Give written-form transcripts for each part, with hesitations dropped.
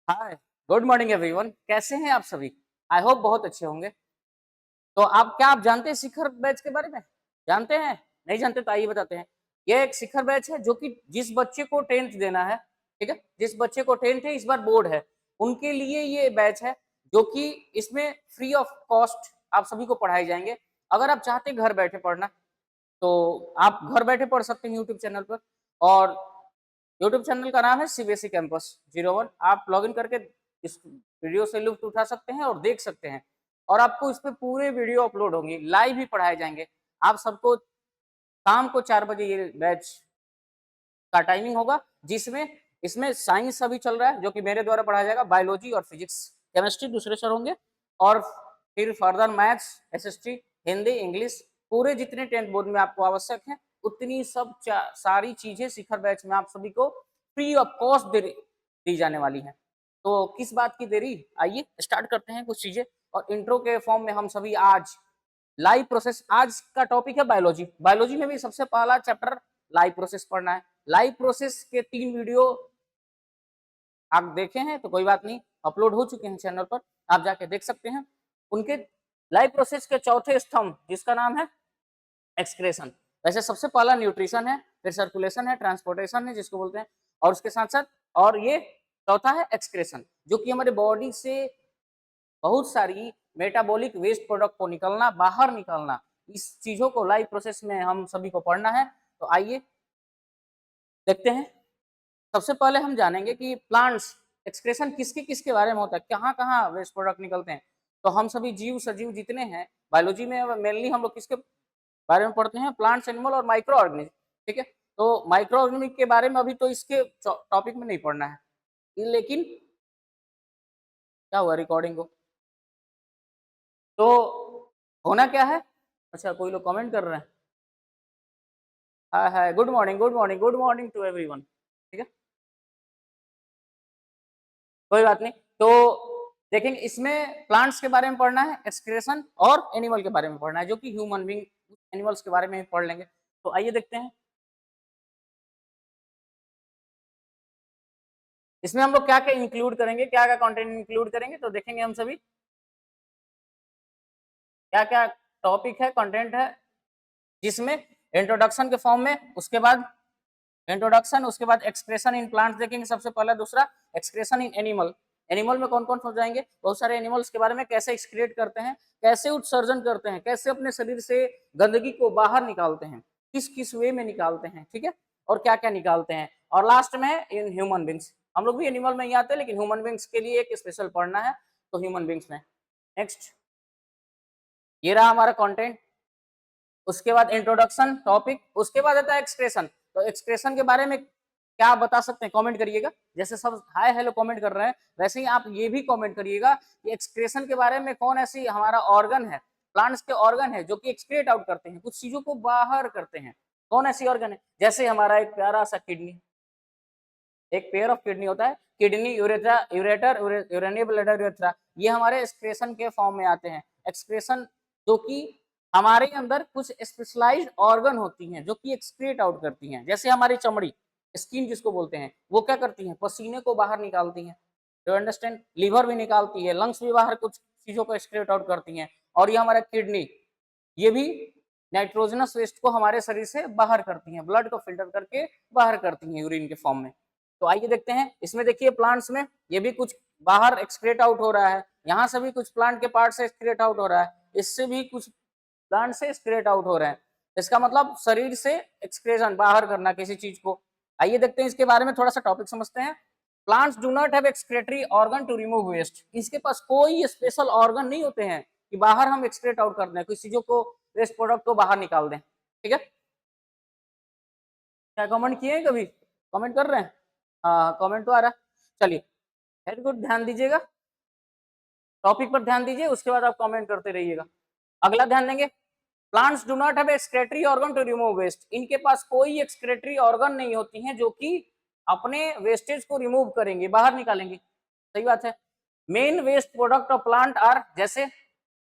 हाय, good morning everyone. कैसे हैं आप सभी? आई होप बहुत अच्छे होंगे। तो आप जानते हैं शिखर बैच के बारे में? जानते हैं? नहीं जानते तो आइए बताते हैं। ये एक शिखर बैच है जो कि जिस बच्चे को 10th देना है, ठीक है? जिस बच्चे को 10th है, इस बार बोर्ड है, उनके लिए ये बैच है जो कि इसमें फ्री ऑफ कॉस्ट आप सभी को पढ़ाए जाएँगे। अगर आप चाहते हैं घर बैठे पढ़ना, तो आप घर बैठे पढ़ सकते हैं यूट्यूब चैनल पर। और यूट्यूब चैनल का नाम है सीबीएसई कैंपस 01। आप लॉगिन करके इस वीडियो से लुत्फ उठा सकते हैं और देख सकते हैं। और आपको इस पे पूरे वीडियो अपलोड होंगे, लाइव ही पढ़ाए जाएंगे। आप सबको शाम को 4 बजे ये बैच का टाइमिंग होगा, जिसमें इसमें साइंस अभी चल रहा है जो कि मेरे द्वारा पढ़ाया जाएगा, बायोलॉजी और फिजिक्स। केमिस्ट्री दूसरे सर होंगे और फिर further maths, SST, Hindi, English, पूरे जितने 10th बोर्ड में आपको आवश्यक है उतनी सब सारी चीजें शिखर बैच में आप सभी को फ्री ऑफ कॉस्ट दी जाने वाली हैं। तो किस बात की देरी, आइए स्टार्ट करते हैं कुछ चीजें। और इंट्रो के फॉर्म में हम सभी आज लाइव प्रोसेस, आज का टॉपिक है बायोलॉजी। बायोलॉजी में भी सबसे पहला चैप्टर लाइव प्रोसेस पढ़ना है। लाइव प्रोसेस के 3 वीडियो आप देखे हैं तो कोई बात नहीं, अपलोड हो चुके हैं चैनल पर, आप जाके देख सकते हैं। उनके लाइव प्रोसेस के चौथे स्तंभ जिसका नाम है एक्सक्रेशन। वैसे सबसे पहला न्यूट्रिशन है, फिर सर्कुलेशन है, ट्रांसपोर्टेशन है जिसको बोलते हैं, और उसके साथ साथ और ये चौथा है एक्सक्रेशन, जो कि हमारे बॉडी से बहुत सारी मेटाबॉलिक वेस्ट प्रोडक्ट को निकलना, बाहर निकालना, इस चीजों को लाइव प्रोसेस में हम सभी को पढ़ना है। तो आइए देखते हैं। सबसे पहले हम जानेंगे कि प्लांट्स एक्सक्रेशन किसके किसके बारे में होता है, कहाँ कहाँ वेस्ट प्रोडक्ट निकलते हैं। तो हम सभी जीव सजीव जितने हैं बायोलॉजी में, मेनली हम लोग किसके बारे में पढ़ते हैं, प्लांट्स, एनिमल और माइक्रो ऑर्गेनिज्म, ठीक है? तो माइक्रो ऑर्गेनिज्म के बारे में अभी तो इसके टॉपिक में नहीं पढ़ना है, लेकिन क्या हुआ रिकॉर्डिंग को? तो होना क्या है? अच्छा, कोई लोग कमेंट कर रहे हैं। Hi hi, good morning, good morning, good morning to everyone, ठीक है? कोई बात नहीं। तो देखेंगे इसमें प्लांट्स के बारे में पढ़ना है, एक्सक्रेशन, और एनिमल के बारे में पढ़ना है जो कि ह्यूमन बींग, एनिमल्स के बारे में पढ़ लेंगे। तो आइए देखते हैं इसमें हम लोग क्या क्या इंक्लूड करेंगे, क्या क्या कंटेंट इंक्लूड करेंगे। तो देखेंगे हम सभी क्या क्या टॉपिक है, कंटेंट है, जिसमें इंट्रोडक्शन के फॉर्म में, उसके बाद इंट्रोडक्शन, उसके बाद एक्सप्रेशन इन प्लांट्स देखेंगे सबसे पहला, दूसरा एक्सक्रेशन इन एनिमल। एनिमल में कौन कौन हो जाएंगे, बहुत सारे एनिमल्स के बारे में, कैसे एक्सक्रिएट करते हैं, कैसे उत्सर्जन करते हैं, कैसे अपने शरीर से गंदगी को बाहर निकालते हैं, किस किस वे में निकालते हैं, ठीक है? और क्या क्या निकालते हैं। और लास्ट में इन ह्यूमन बींग्स, हम लोग भी एनिमल में ही आते हैं लेकिन ह्यूमन बींग्स के लिए एक स्पेशल पढ़ना है, तो ह्यूमन बींग्स में। नेक्स्ट, ये रहा हमारा कंटेंट। उसके बाद इंट्रोडक्शन टॉपिक, उसके बाद आता है एक्सप्रेशन। तो एक्सप्रेशन के बारे में क्या आप बता सकते हैं, कमेंट करिएगा। जैसे सब हाय हेलो कमेंट कर रहे हैं, वैसे ही आप ये भी कमेंट करिएगा कि एक्सप्रेशन के बारे में कौन ऐसी हमारा ऑर्गन है, प्लांट्स के ऑर्गन है जो कि एक्सक्रिएट आउट करते हैं, कुछ चीजों को बाहर करते हैं। कौन ऐसी ऑर्गन है? जैसे हमारा एक प्यारा सा किडनी, एक पेयर ऑफ किडनी होता है, kidney, urethra, ureter, urinary bladder, urethra, ये हमारे एक्सक्रेशन के फॉर्म में आते हैं। एक्सक्रेशन जो कि हमारे अंदर कुछ स्पेशलाइज्ड ऑर्गन होती हैं जो कि एक्सक्रीट आउट करती हैं। जैसे हमारी चमड़ी, स्किन जिसको बोलते हैं, वो क्या करती हैं, पसीने को बाहर निकालती हैं, यू अंडरस्टैंड? लीवर भी निकालती है, लंग्स भी बाहर कुछ चीजों को एक्सक्रीट आउट करती हैं। और ये हमारा किडनी, ये भी नाइट्रोजनस वेस्ट को हमारे शरीर से बाहर करती हैं, ब्लड को फिल्टर करके बाहर करती हैं यूरिन के फॉर्म में। तो आइए देखते हैं इसमें, देखिए प्लांट्स में ये भी कुछ बाहर एक्सक्रेट आउट हो रहा है, यहाँ से भी कुछ प्लांट के पार्ट से एक्सक्रेट आउट हो रहा है, इससे भी कुछ प्लांट से एक्सक्रेट आउट हो रहे हैं। इसका मतलब शरीर से एक्सक्रेशन बाहर करना किसी चीज को। आइए देखते हैं इसके बारे में, थोड़ा सा टॉपिक समझते हैं। Plants do not have excretory organ to remove waste. इसके पास कोई स्पेशल ऑर्गन नहीं होते हैं कि बाहर हम एक्सक्रेट आउट कर दें, कुछ चीजों को, वेस्ट प्रोडक्ट को बाहर निकाल दें, ठीक है? क्या कमेंट किए हैं कभी? कमेंट कर रहे हैं? हाँ, कमेंट तो आ रहा है। चलिए, वेरी गुड, ध्यान दीजिएगा, टॉपिक पर ध्यान दीजिए, उसके बाद आप कमेंट करते रहिएगा। अगला ध्यान देंगे, plants do not have excretory organ to remove waste. इनके पास कोई एक्सक्रेटरी ऑर्गन नहीं होती हैं जो कि अपने वेस्टेज को रिमूव करेंगे, बाहर निकालेंगे। सही बात है। Main waste product of plant are, जैसे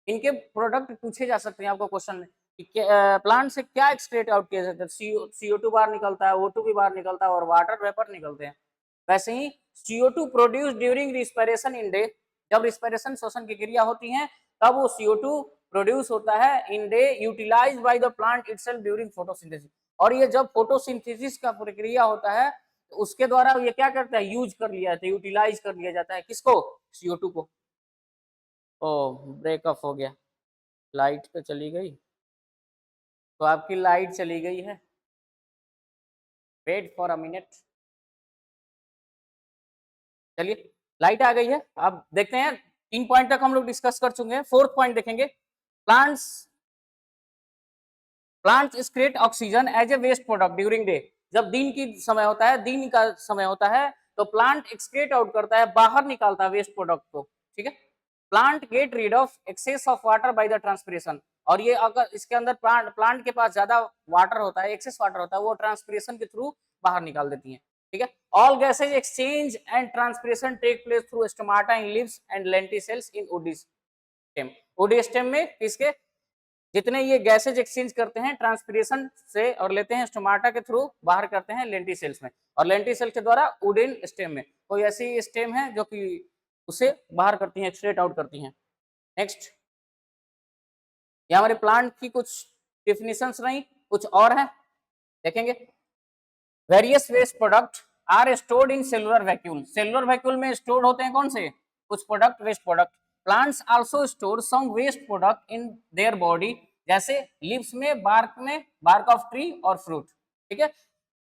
इनके प्रोडक्ट पूछे जा सकते हैं आपको क्वेश्चन में कि प्लांट से क्या एक्सक्रेट आउट किया जाता है। CO2 बाहर निकलता है, O2 भी बाहर निकलता है और वाटर वेपर निकलते हैं। वैसे ही CO2 produce during respiration in day, जब रिस्पिरेशन श्वसन की क्रिया होती है तब वो CO2 प्रोड्यूस होता है in day, utilise by the plant itself during photosynthesis, और ये जब फोटोसिंथेसिस का प्रक्रिया होता है तो उसके द्वारा ये क्या करता है, यूज कर लिया जाता है, यूटिलाइज कर लिया जाता है, किसको, CO2 को। ओ ब्रेकअप हो गया, लाइट तो चली गई, तो आपकी लाइट चली गई है, वेट फॉर अ मिनट। चलिए लाइट आ गई है, अब देखते हैं 3 पॉइंट तक हम लोग डिस्कस कर चुके हैं, 4th पॉइंट देखेंगे। Plants plants create oxygen as a waste product during day, जब दिन की समय होता है, दिन का समय होता है तो प्लांट एक्सक्रीट आउट करता है, बाहर निकालता है वेस्ट प्रोडक्ट को, ठीक है। Plant get rid of excess of water by the transpiration, और ये अगर इसके अंदर प्लांट के पास ज्यादा वाटर होता है, एक्सेस वाटर होता है, वो ट्रांसपिरेशन के थ्रू बाहर निकाल देती है, ठीक है। All gases exchange and transpiration take place through stomata in leaves and lenticels in woody stem. Woody stem में किसके, जितने ये गैसेज एक्सचेंज करते हैं ट्रांसपिरेशन से और लेते हैं स्टोमाटा के थ्रू बाहर करते हैं लेंटिसेल्स में, और लेंटिसेल के द्वारा वुडन स्टेम में, कोई ऐसी स्टेम है जो कि उसे बाहर करती हैं, एक्सट्रेट आउट करती हैं। नेक्स्ट, ये हमारे प्लांट की कुछ डिफिनेशंस नहीं, कुछ और है, देखेंगे। Various waste product are stored in cellular vacuole, cellular vacuole में स्टोर होते हैं कौन से, कुछ product, waste product. Plants also store some waste product in their body, जैसे लीव्स में, बार्क ऑफ ट्री और फ्रूट, ठीक है।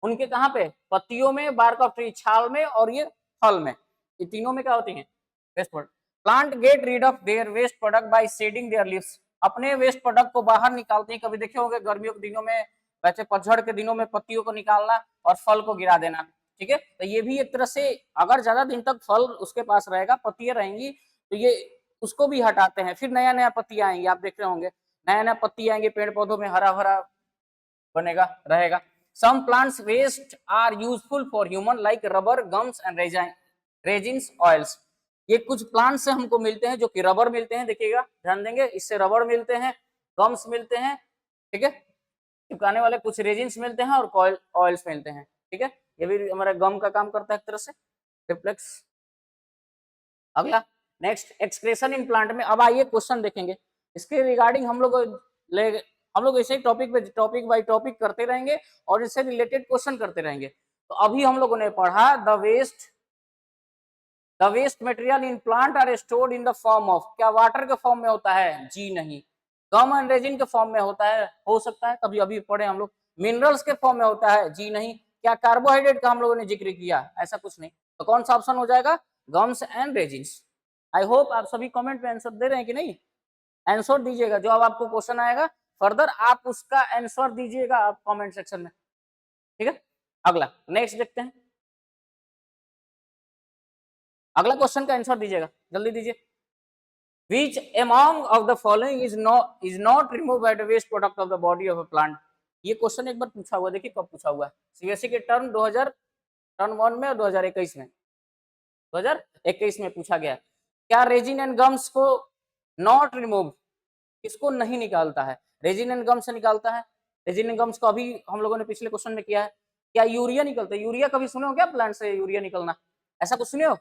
उनके कहाँ पे, पत्तियों में, बार्क ऑफ ट्री छाल में, और ये फल में, ये तीनों में क्या होती हैं, waste product. Plant get rid of their waste product by shedding their leaves, अपने वेस्ट प्रोडक्ट को बाहर निकालते हैं, कभी देखे होंगे गर्मियों के दिनों में, वैसे पतझड़ के दिनों में पत्तियों को निकालना और फल को गिरा देना, ठीक है। तो ये भी एक तरह से, अगर ज्यादा दिन तक फल उसके पास रहेगा, पत्तियां रहेंगी, तो ये उसको भी हटाते हैं, फिर नया नया पत्तियां आएंगे, आप देख रहे होंगे नया नया पत्ती आएंगे, पेड़ पौधों में हरा भरा बनेगा, रहेगा। Some plants waste are useful for human like rubber, gums and resins, oils, ये कुछ प्लांट से हमको मिलते हैं, जो कि रबर मिलते हैं, देखिएगा ध्यान देंगे, इससे रबर मिलते हैं, गम्स मिलते हैं, ठीक है, चिपकाने वाले कुछ रेजिन्स मिलते हैं, और ऑयल्स मिलते हैं, ठीक है। ये भी हमारा गम का काम करता है एक तरह से, रिफ्लेक्स। अगला, नेक्स्ट, एक्सक्रेशन इन प्लांट में। अब आइए क्वेश्चन देखेंगे इसके रिगार्डिंग, हम लोग ऐसे ही टॉपिक बाय टॉपिक करते रहेंगे और इससे रिलेटेड क्वेश्चन करते रहेंगे। तो अभी हम लोगों ने पढ़ा the waste material in plant are stored in the form of, क्या वाटर के फॉर्म में होता है, जी नहीं। गम एंड रेजिन के फॉर्म में होता है, हो सकता है, कभी अभी पढ़े हम लोग। मिनरल्स के फॉर्म में होता है, जी नहीं। क्या कार्बोहाइड्रेट का हम लोगों ने जिक्र किया, ऐसा कुछ नहीं। तो कौन सा ऑप्शन हो जाएगा, gums and resins. I hope आप सभी कमेंट में आंसर दे रहे हैं कि नहीं, आंसर दीजिएगा, जो अब आपको क्वेश्चन आएगा फर्दर आप उसका आंसर दीजिएगा आप कमेंट सेक्शन में, ठीक है। अगला, नेक्स्ट देखते हैं, अगला क्वेश्चन का आंसर दीजिएगा, जल्दी दीजिए। Which among of the following is not removed by the waste product of the body of a plant? ये क्वेश्चन एक बार पूछा हुआ, देखिए कब पूछा हुआ है, सीबीएसई के टर्म 2001 में और 2021 में, 2021 में पूछा गया। क्या रेजिन एंड गम्स को नॉट रिमूव, किसको नहीं निकालता है, रेजिन एंड गम्स से निकालता है। रेजिन एंड गम्स को अभी हम लोगों ने पिछले क्वेश्चन में किया है। क्या यूरिया निकलता है, यूरिया कभी सुने हो क्या, प्लांट से यूरिया निकलना, ऐसा कुछ सुने हो।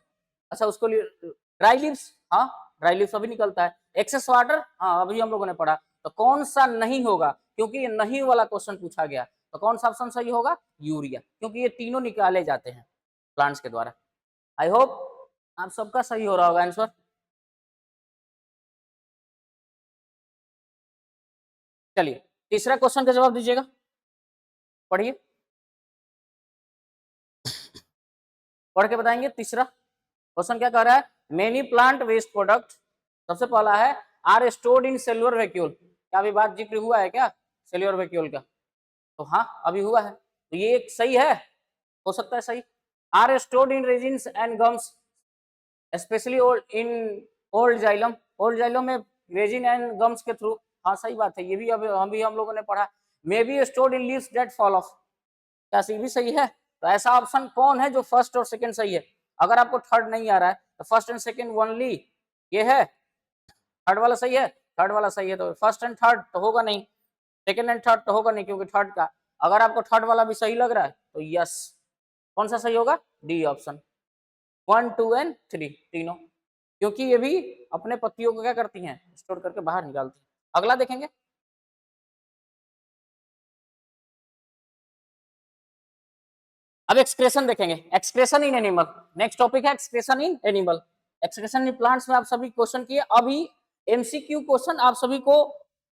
अच्छा, उसको ड्राई लीव्स, हाँ ड्राई लीव्स अभी निकलता है। एक्सेस वाटर, हाँ अभी हम लोगों ने पढ़ा। तो कौन सा नहीं होगा, क्योंकि ये नहीं वाला क्वेश्चन पूछा गया, तो कौन सा ऑप्शन सही होगा, यूरिया, क्योंकि ये तीनों निकाले जाते हैं प्लांट्स के द्वारा। आई होप आप सबका सही हो रहा होगा आंसर। चलिए तीसरा क्वेश्चन का जवाब दीजिएगा, पढ़िए, पढ़ के बताएंगे। तीसरा क्वेश्चन क्या कह रहा है, मेनी प्लांट वेस्ट प्रोडक्ट, सबसे पहला है are stored in cellular vacuole, क्या अभी बात जिक्र हुआ है क्या सेल्युलर वैक्यूल का, तो हाँ अभी हुआ है, तो ये एक सही है, हो सकता है सही। Are stored in resins and gums specially in old xylem में रेजिन एंड गम्स के थ्रू, हाँ सही बात है, ये भी अभी हम लोगों ने पढ़ा। May be stored in leaves that fall of, क्या सी भी सही है। तो ऐसा ऑप्शन कौन है जो फर्स्ट और सेकंड सही है, अगर आपको थर्ड नहीं आ रहा है तो फर्स्ट एंड सेकंड ओनली ये है, थर्ड वाला सही है, थर्ड वाला सही है, तो फर्स्ट एंड थर्ड तो होगा नहीं, सेकंड एंड थर्ड तो होगा नहीं, क्योंकि थर्ड का, अगर आपको थर्ड वाला भी सही लग रहा है तो यस, कौन सा सही होगा, डी ऑप्शन। 1, 2 एंड 3 तीनों, क्योंकि ये भी अपने पत्तियों को क्या करती हैं, स्टोर करके बाहर निकालती हैं। अगला देखेंगे, अब एक्सक्रेशन देखेंगे, excretion in animal. Next topic है excretion in animal. Excretion in plants में आप सभी क्वेश्चन किए, अभी एमसीक्यू क्वेश्चन आप सभी को,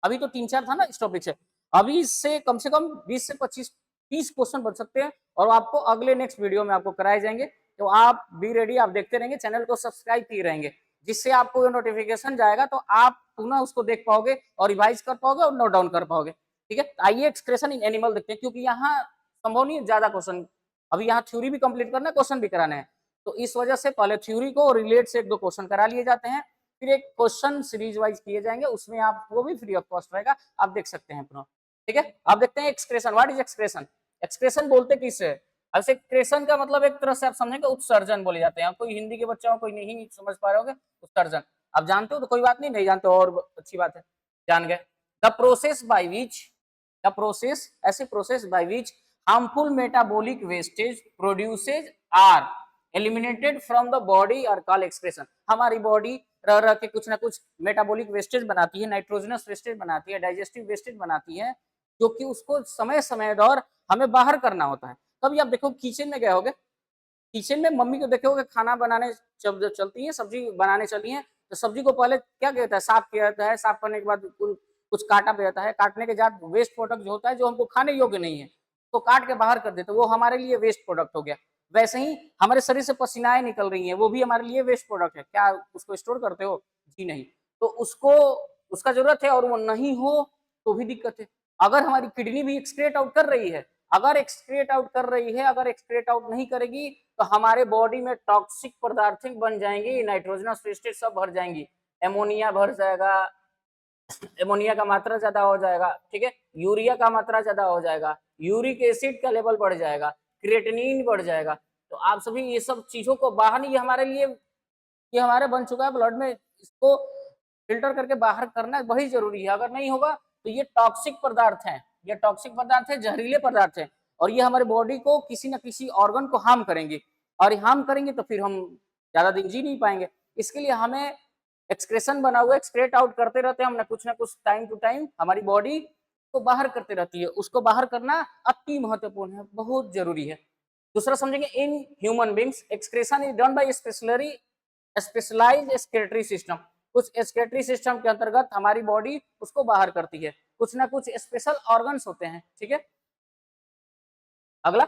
अभी तो 3-4 था ना इस टॉपिक से, अभी इससे कम से कम 20 से 25-30 क्वेश्चन बन सकते हैं, और आपको अगले नेक्स्ट वीडियो में आपको कराए जाएंगे। तो आप बी रेडी, आप देखते रहेंगे, चैनल को सब्सक्राइब किए रहेंगे, जिससे आपको नोटिफिकेशन जाएगा तो आप पुनः उसको देख पाओगे और रिवाइज कर पाओगे और नोट डाउन कर पाओगे। ठीक है, आइए एक्सक्रेशन इन एनिमल देखते हैं, क्योंकि यहाँ संभव नहीं ज्यादा क्वेश्चन, अभी यहाँ थ्योरी भी कंप्लीट करना है, क्वेश्चन भी कराना है, तो इस वजह से पहले थ्योरी को रिलेट से 1-2 क्वेश्चन करा लिए जाते हैं, फिर एक क्वेश्चन सीरीज वाइज किए जाएंगे, उसमें आप वो भी फ्री ऑफ कॉस्ट रहेगा, आप देख सकते हैं अपना। ठीक है, आप देखते हैं excretion. What is excretion? Excretion बोलते किससे? अब एक्सक्रेशन का मतलब एक तरह से आप समझेंगे उत्सर्जन बोले जाते हैं। कोई हिंदी के बच्चा हो, कोई नहीं समझ पा रहे होंगे, उत्सर्जन आप जानते हो तो कोई बात नहीं, नहीं जानते और अच्छी बात है, जान गए। The process by which, the process, ऐसी process by which harmful metabolic wastage produces are eliminated from the body और कॉल एक्सक्रेशन। हमारी बॉडी रह रह के कुछ ना कुछ मेटाबॉलिक वेस्टेज बनाती है, नाइट्रोजनस वेस्टेज बनाती है, डाइजेस्टिव वेस्टेज बनाती है, जो कि उसको समय समय दौर हमें बाहर करना होता है। कभी आप देखो किचन में गए होगे, किचन में मम्मी को देखोगे खाना बनाने जब चलती है, सब्जी बनाने चली है, तो सब्जी को पहले क्या कहता है, साफ किया जाता है, साफ करने के बाद कुछ काटा जाता है, काटने के बाद वेस्ट प्रोडक्ट जो होता है जो हमको खाने योग्य नहीं है तो काट के बाहर कर देते, वो हमारे लिए वेस्ट प्रोडक्ट हो गया। वैसे ही हमारे शरीर से पसीनाएं निकल रही हैं, वो भी हमारे लिए वेस्ट प्रोडक्ट है। क्या उसको स्टोर करते हो? जी नहीं। तो उसको, उसका जरूरत है और वो नहीं हो तो भी दिक्कत है। अगर हमारी किडनी भी एक्सक्रेट आउट कर रही है, अगर एक्सक्रेट आउट कर रही है, अगर एक्सक्रेट आउट नहीं करेगी तो हमारे बॉडी में टॉक्सिक पदार्थें बन जाएंगी, नाइट्रोजनस वेस्टेज सब भर जाएंगी, एमोनिया भर जाएगा, एमोनिया का मात्रा ज्यादा हो जाएगा, ठीक है, यूरिया का मात्रा ज्यादा हो जाएगा, यूरिक एसिड का लेवल बढ़ जाएगा, क्रिएटिनिन बढ़ जाएगा। तो आप सभी ये सब चीजों को बाहर नहीं, ये हमारे लिए, ये हमारे बन चुका है ब्लड में, इसको फिल्टर करके बाहर करना वही जरूरी है। अगर नहीं होगा तो ये टॉक्सिक पदार्थ है, ये टॉक्सिक पदार्थ है, जहरीले पदार्थ है, और ये हमारे बॉडी को किसी न किसी ऑर्गन को हार्म करेंगे, और हार्म करेंगे तो फिर हम ज्यादा दिन जी नहीं पाएंगे। इसके लिए हमें एक्सक्रेशन बना हुआ एक्सक्रेट आउट करते रहते हैं हम, ना कुछ टाइम टू टाइम हमारी बॉडी को बाहर करते रहती है, उसको बाहर करना अति महत्वपूर्ण है, बहुत जरूरी है। दूसरा समझेंगे, in human beings excretion is done by specialised excretory system. कुछ एक्सक्रेटरी सिस्टम के अंतर्गत हमारी बॉडी उसको बाहर करती है, कुछ ना कुछ स्पेशल ऑर्गन्स होते हैं। ठीक है, अगला,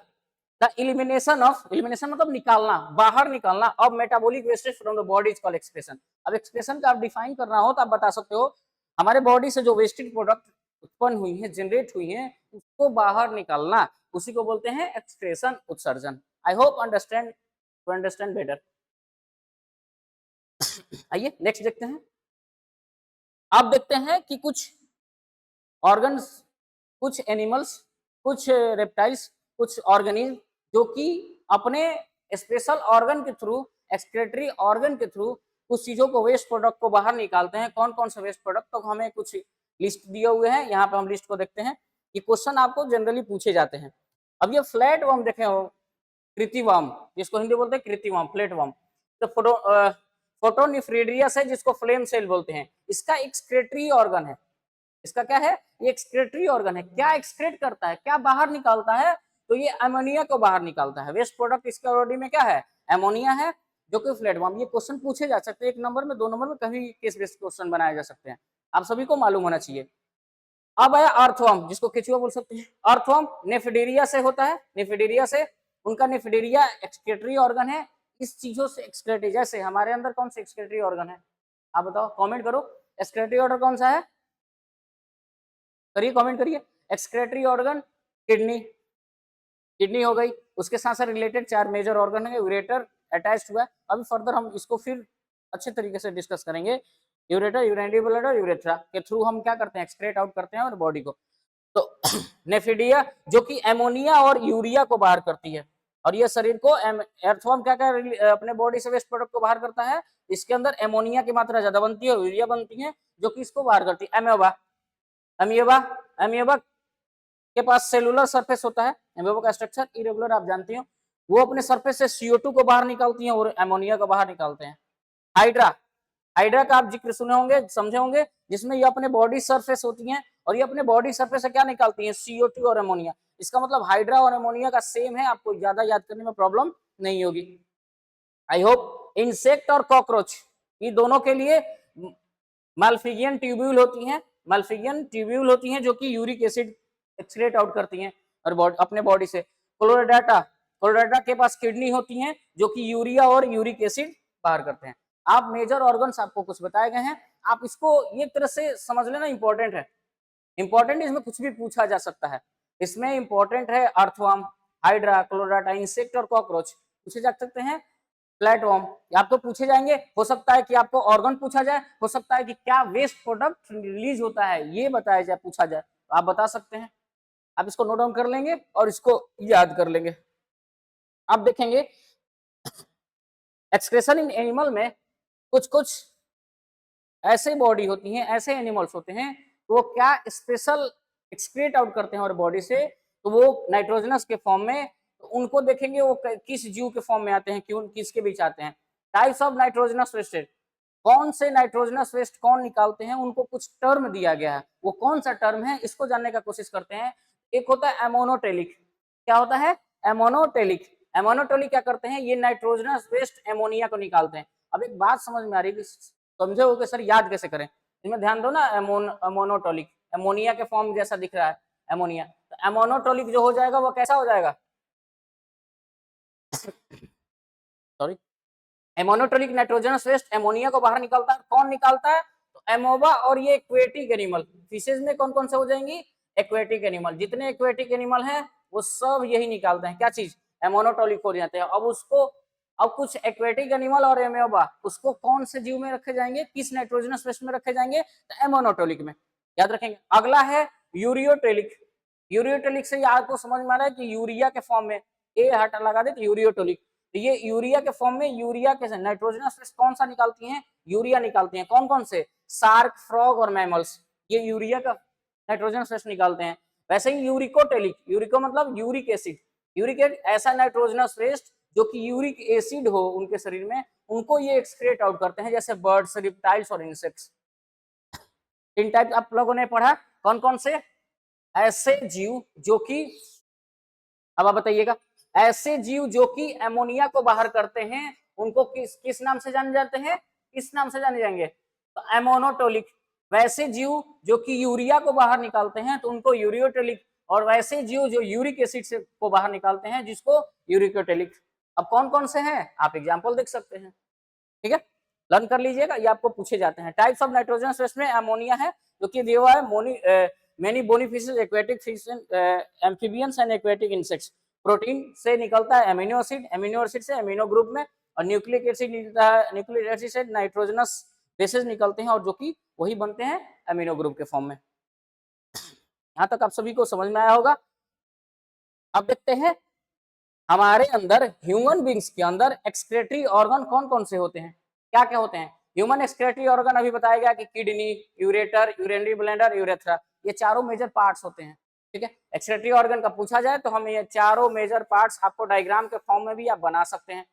द इलिमिनेशन ऑफ, इलिमिनेशन मतलब निकालना, बाहर निकालना, of metabolic wastage from the body is called excretion. अब एक्सक्रेशन का आप डिफाइन करना हो तो आप बता सकते हो, हमारे बॉडी से जो वेस्टेज प्रोडक्ट उत्पन्न हुई है, जनरेट हुई है, उसको बाहर निकालना, उसी को बोलते हैं एक्सक्रेशन, उत्सर्जन। I hope understand, to understand better. आइए नेक्स्ट देखते हैं। आप देखते हैं कि कुछ ऑर्गन्स, कुछ एनिमल्स, कुछ रेप्टाइल्स, कुछ ऑर्गेनिज्म जो कि अपने स्पेशल ऑर्गन के थ्रू, एक्सक्रेटरी ऑर्गन के थ्रू कुछ चीजों को, वेस्ट प्रोडक्ट को बाहर निकालते हैं। कौन कौन से वेस्ट प्रोडक्ट, तो हमें कुछ लिस्ट दिए हुए हैं, यहाँ पे हम लिस्ट को देखते हैं। ये क्वेश्चन आपको जनरली पूछे जाते हैं। अब ये फ्लैट वर्म देखे हो, कृतिवर्म, जिसको हिंदी बोलते हैं कृतिवर्म, फ्लैट वर्म, तो फोटोनिफ्रीडियस है, जिसको फ्लेम सेल बोलते हैं। इसका एक्सक्रेटरी ऑर्गन है, इसका क्या है, ये एक्सक्रेटरी ऑर्गन है। क्या एक्सक्रेट करता है, क्या बाहर निकालता है, तो ये अमोनिया को बाहर निकालता है। वेस्ट प्रोडक्ट इसका बॉडी में क्या है, अमोनिया है, जो कि फ्लैटवर्म। ये क्वेश्चन पूछे जा सकते हैं, 1 नंबर में, 2 नंबर में, कभी केस बेस्ड क्वेश्चन बनाए जा सकते हैं, आप सभी को मालूम होना चाहिए। अब आया अर्थवर्म, जिसको केचुआ बोल सकते हैं। अर्थवर्म नेफिडेरिया से होता है, नेफिडेरिया से, उनका नेफिडेरिया एक्सक्रेटरी ऑर्गन है। इस चीजों से एक्सक्रेटरी, जैसे हमारे अंदर कौन सा एक्सक्रेटरी ऑर्गन है, आप बताओ, कमेंट करो, एक्सक्रेटरी ऑर्गन कौन सा है, करिए, कमेंट करिए। एक्सक्रेटरी ऑर्गन, किडनी, किडनी हो गई, उसके साथ साथ रिलेटेड 4 मेजर ऑर्गन है, यूरेटर अटैच्ड हुआ है। अभी फर्दर हम इसको फिर अच्छे तरीके से डिस्कस करेंगे। यूरेटर, यूरिनरी ब्लैडर, यूरेथ्रा के थ्रू हम क्या करते हैं, एक्सक्रेट आउट करते हैं और बॉडी को। तो नेफिडिया जो कि एमोनिया और यूरिया को बाहर करती है, और ये शरीर को, एर्थवर्म क्या क्या अपने बॉडी से वेस्ट प्रोडक्ट को बाहर करता है, इसके अंदर एमोनिया की मात्रा ज्यादा बनती है, यूरिया बनती है, जो कि इसको बाहर करती है। एमेबा, अमीबा, अमीबा के पास सेलुलर सरफेस होता है, एमीबा का स्ट्रक्चर इरेगुलर, आप जानती हो, वो अपने सरफेस से CO2 को बाहर निकालती हैं और अमोनिया को बाहर निकालते हैं। हाइड्रा, हाइड्रा का आप जिक्र सुने होंगे, समझे होंगे, जिसमें ये अपने बॉडी सरफेस होती हैं और ये अपने बॉडी सरफेस से क्या निकालती हैं, CO2 और अमोनिया। इसका मतलब हाइड्रा और अमोनिया का सेम है, आपको ज्यादा याद करने में प्रॉब्लम नहीं होगी। I hope. इंसेक्ट और कॉकरोच, ये दोनों के लिए माल्फिगियन ट्यूब्यूल होती हैं, माल्फिगियन ट्यूब्यूल होती हैं जो कि यूरिक एसिड एक्सक्रीट आउट करती हैं और अपने बॉडी से। क्लोरोडाटा, क्लोरोडाटा के पास किडनी होती हैं जो कि यूरिया और यूरिक एसिड बाहर करते हैं। आप मेजर ऑर्गन्स आपको कुछ बताए गए हैं, आप इसको एक तरह से समझ लेना, इंपॉर्टेंट है, इंपॉर्टेंट, इसमें कुछ भी पूछा जा सकता है। इसमें इंपॉर्टेंट है अर्थवर्म, हाइड्रा, क्लोरोडाटा, इंसेक्ट और कॉकरोच पूछे जा सकते हैं। प्लेटवॉर्म आपको पूछे जाएंगे, हो सकता है कि आपको ऑर्गन पूछा जाए, हो सकता है कि क्या वेस्ट प्रोडक्ट रिलीज होता है ये बताया जाए, पूछा जाए, तो आप बता सकते हैं। आप इसको नोट डाउन कर लेंगे और इसको याद कर लेंगे। आप देखेंगे एक्सक्रेशन इन एनिमल में कुछ कुछ ऐसे बॉडी होती हैं, ऐसे एनिमल्स होते हैं, तो वो क्या स्पेशल एक्सक्रीट आउट करते हैं और बॉडी से, तो वो नाइट्रोजनस के फॉर्म में, तो उनको देखेंगे वो किस जीव के फॉर्म में आते हैं, क्यों किसके बीच आते हैं। टाइप्स ऑफ नाइट्रोजनस वेस्टेज, कौन से नाइट्रोजनस वेस्ट कौन निकालते हैं, उनको कुछ टर्म दिया गया है, वो कौन सा टर्म है इसको जानने का कोशिश करते हैं। एक होता है एमोनोटेलिक, क्या होता है, एमोनोटेलिक। एमोनोटेलिक क्या करते हैं, ये नाइट्रोजनस वेस्ट एमोनिया को निकालते हैं। अब एक बात समझ में आ रही है, समझे हो कि सर याद कैसे करें, इसमें ध्यान दो ना। एमोनोटोलिक, एमोनिया के फॉर्म जैसा दिख रहा है एमोनिया, तो एमोनोटोलिक जो हो जाएगा वो कैसा हो जाएगा, सॉरी, एमोनोटोलिक नाइट्रोजनस वेस्ट एमोनिया को बाहर निकालता है। कौन निकालता है, तो एमोबा और ये एक्वेटिक एनिमल। फिशेज में कौन कौन से हो जाएंगी, एक्वेटिक एनिमल, जितने एक्वेटिक एनिमल हैं वो सब यही निकालते हैं, क्या चीज, एमोनोटोलिक हो जाते हैं। अब उसको, अब कुछ एक्वेटिक एनिमल और एमोबा, उसको कौन से जीव में रखे जाएंगे, किस नाइट्रोजनस वेस्ट में रखे जाएंगे, तो एमोनोटोलिक में, याद रखेंगे। अगला है यूरियोटेलिक। यूरियोटेलिक से आपको समझ में आ रहा है कि यूरिया के फॉर्म में, ए हटा लगा दे तो यूरियोटोलिक, तो ये यूरिया के फॉर्म में, यूरिया के नाइट्रोजनस वेस्ट कौन सा निकालती हैं, यूरिया निकालती हैं। कौन कौन से, शार्क, फ्रॉग और मैमल्स, ये यूरिया का नाइट्रोजनस वेस्ट निकालते हैं। वैसे ही यूरिकोटेलिक, यूरिको मतलब यूरिक एसिड, यूरिक एसिड ऐसा नाइट्रोजनस वेस्ट जो कि यूरिक एसिड हो उनके शरीर में, उनको ये एक्सक्रीट आउट करते हैं, जैसे बर्ड्स, रिप्टाइल्स और इंसेक्ट्स। तीन टाइप आप लोगों ने पढ़ा, कौन कौन से, ऐसे जीव जो कि, अब आप बताइएगा, ऐसे जीव जो कि एमोनिया को बाहर करते हैं उनको किस किस नाम से जाने जाते हैं, किस नाम से जाने जाएंगे, तो एमोनोटोलिक। वैसे जीव जो कि यूरिया को बाहर निकालते हैं तो उनको यूरियोटोलिक, और वैसे जीव जो यूरिक एसिड से को बाहर निकालते हैं जिसको यूरिकोटेलिक। अब कौन कौन से हैं आप एग्जाम्पल देख सकते हैं, ठीक है, लर्न कर लीजिएगा, ये आपको पूछे जाते हैं। टाइप्स ऑफ नाइट्रोजनस वेस्ट में अमोनिया है जो कि दिया हुआ है, many बोनीफिशेस, aquatic fish, amphibians and aquatic insects. Protein से निकलता है एमिनो एसिड, एमिनो एसिड से एमिनो ग्रुप में, और न्यूक्लिक एसिड निकलता है, न्यूक्लिक एसिड से नाइट्रोजनस बेसेस निकलते हैं और जो कि वही बनते हैं एमिनो ग्रुप के फॉर्म में। यहाँ तक आप सभी को समझ में आया होगा। अब देखते हैं हमारे अंदर, ह्यूमन बींग्स के अंदर एक्सक्रेटरी ऑर्गन कौन कौन से होते हैं, क्या क्या होते हैं। ह्यूमन एक्सक्रेटरी ऑर्गन अभी बताया गया कि kidney, ureter, urinary bladder, urethra, ये चारों मेजर पार्ट्स होते हैं, ठीक है। एक्सक्रेटरी ऑर्गन का पूछा जाए तो हम ये चारों मेजर पार्ट्स आपको डायग्राम के फॉर्म में भी आप बना सकते हैं,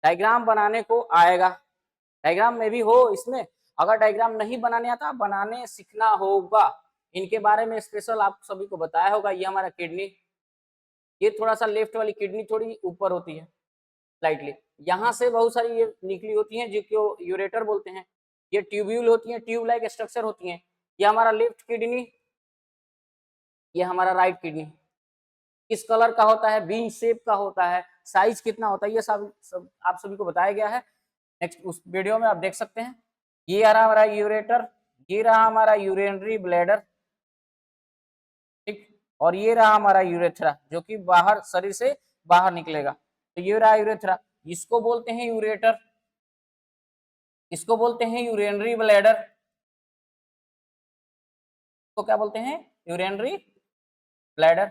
डायग्राम बनाने को आएगा, डायग्राम में भी हो इसमें। अगर डायग्राम नहीं बनाने आता, बनाने सीखना होगा, इनके बारे में स्पेशल आप सभी को बताया होगा। ये हमारा किडनी, ये थोड़ा सा लेफ्ट वाली किडनी थोड़ी ऊपर होती है स्लाइटली, यहाँ से बहुत सारी ये निकली होती हैं जो कि यूरेटर बोलते हैं, ये ट्यूब्यूल होती हैं, ट्यूब लाइक स्ट्रक्चर होती हैं। ये हमारा लेफ्ट किडनी, ये हमारा राइट किडनी, किस कलर का होता है, बीन शेप का होता है, साइज कितना होता है, ये सब आप सभी को बताया गया है। नेक्स्ट उस वीडियो में आप देख सकते हैं। ये रहा हमारा यूरेटर, ये रहा हमारा यूरिनरी ब्लैडर, ठीक, और ये रहा हमारा यूरेथ्रा जो कि बाहर शरीर से बाहर निकलेगा। तो ये रहा यूरेथ्रा, इसको बोलते हैं यूरेटर, इसको बोलते हैं यूरिनरी ब्लैडर, तो क्या बोलते हैं, यूरिनरी ब्लैडर।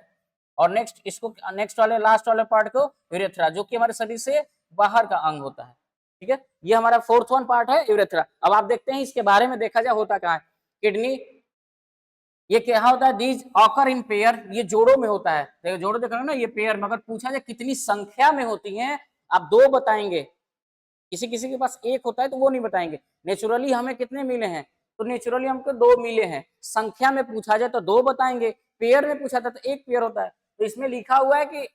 और नेक्स्ट इसको, नेक्स्ट वाले लास्ट वाले पार्ट को यूरेथ्रा, जो कि हमारे शरीर से बाहर का अंग होता है, ठीक है। ये हमारा फोर्थ वन पार्ट है यूरेथ्रा। अब आप देखते हैं इसके बारे में देखा जाए होता क्या है। किडनी ये क्या होता है, दीज ऑकर इन पेयर, ये जोड़ों में होता है, देखो जोड़ो देख रहे हो ना, ये पेयर में अगर पूछा जाए कितनी संख्या में होती हैं, आप दो बताएंगे, किसी किसी के पास एक होता है तो वो नहीं बताएंगे। नेचुरली हमें कितने मिले हैं, तो नेचुरली हमको दो मिले हैं, संख्या में पूछा जाए तो दो बताएंगे, पेयर में पूछा था तो एक पेयर होता है। तो इसमें लिखा हुआ है कि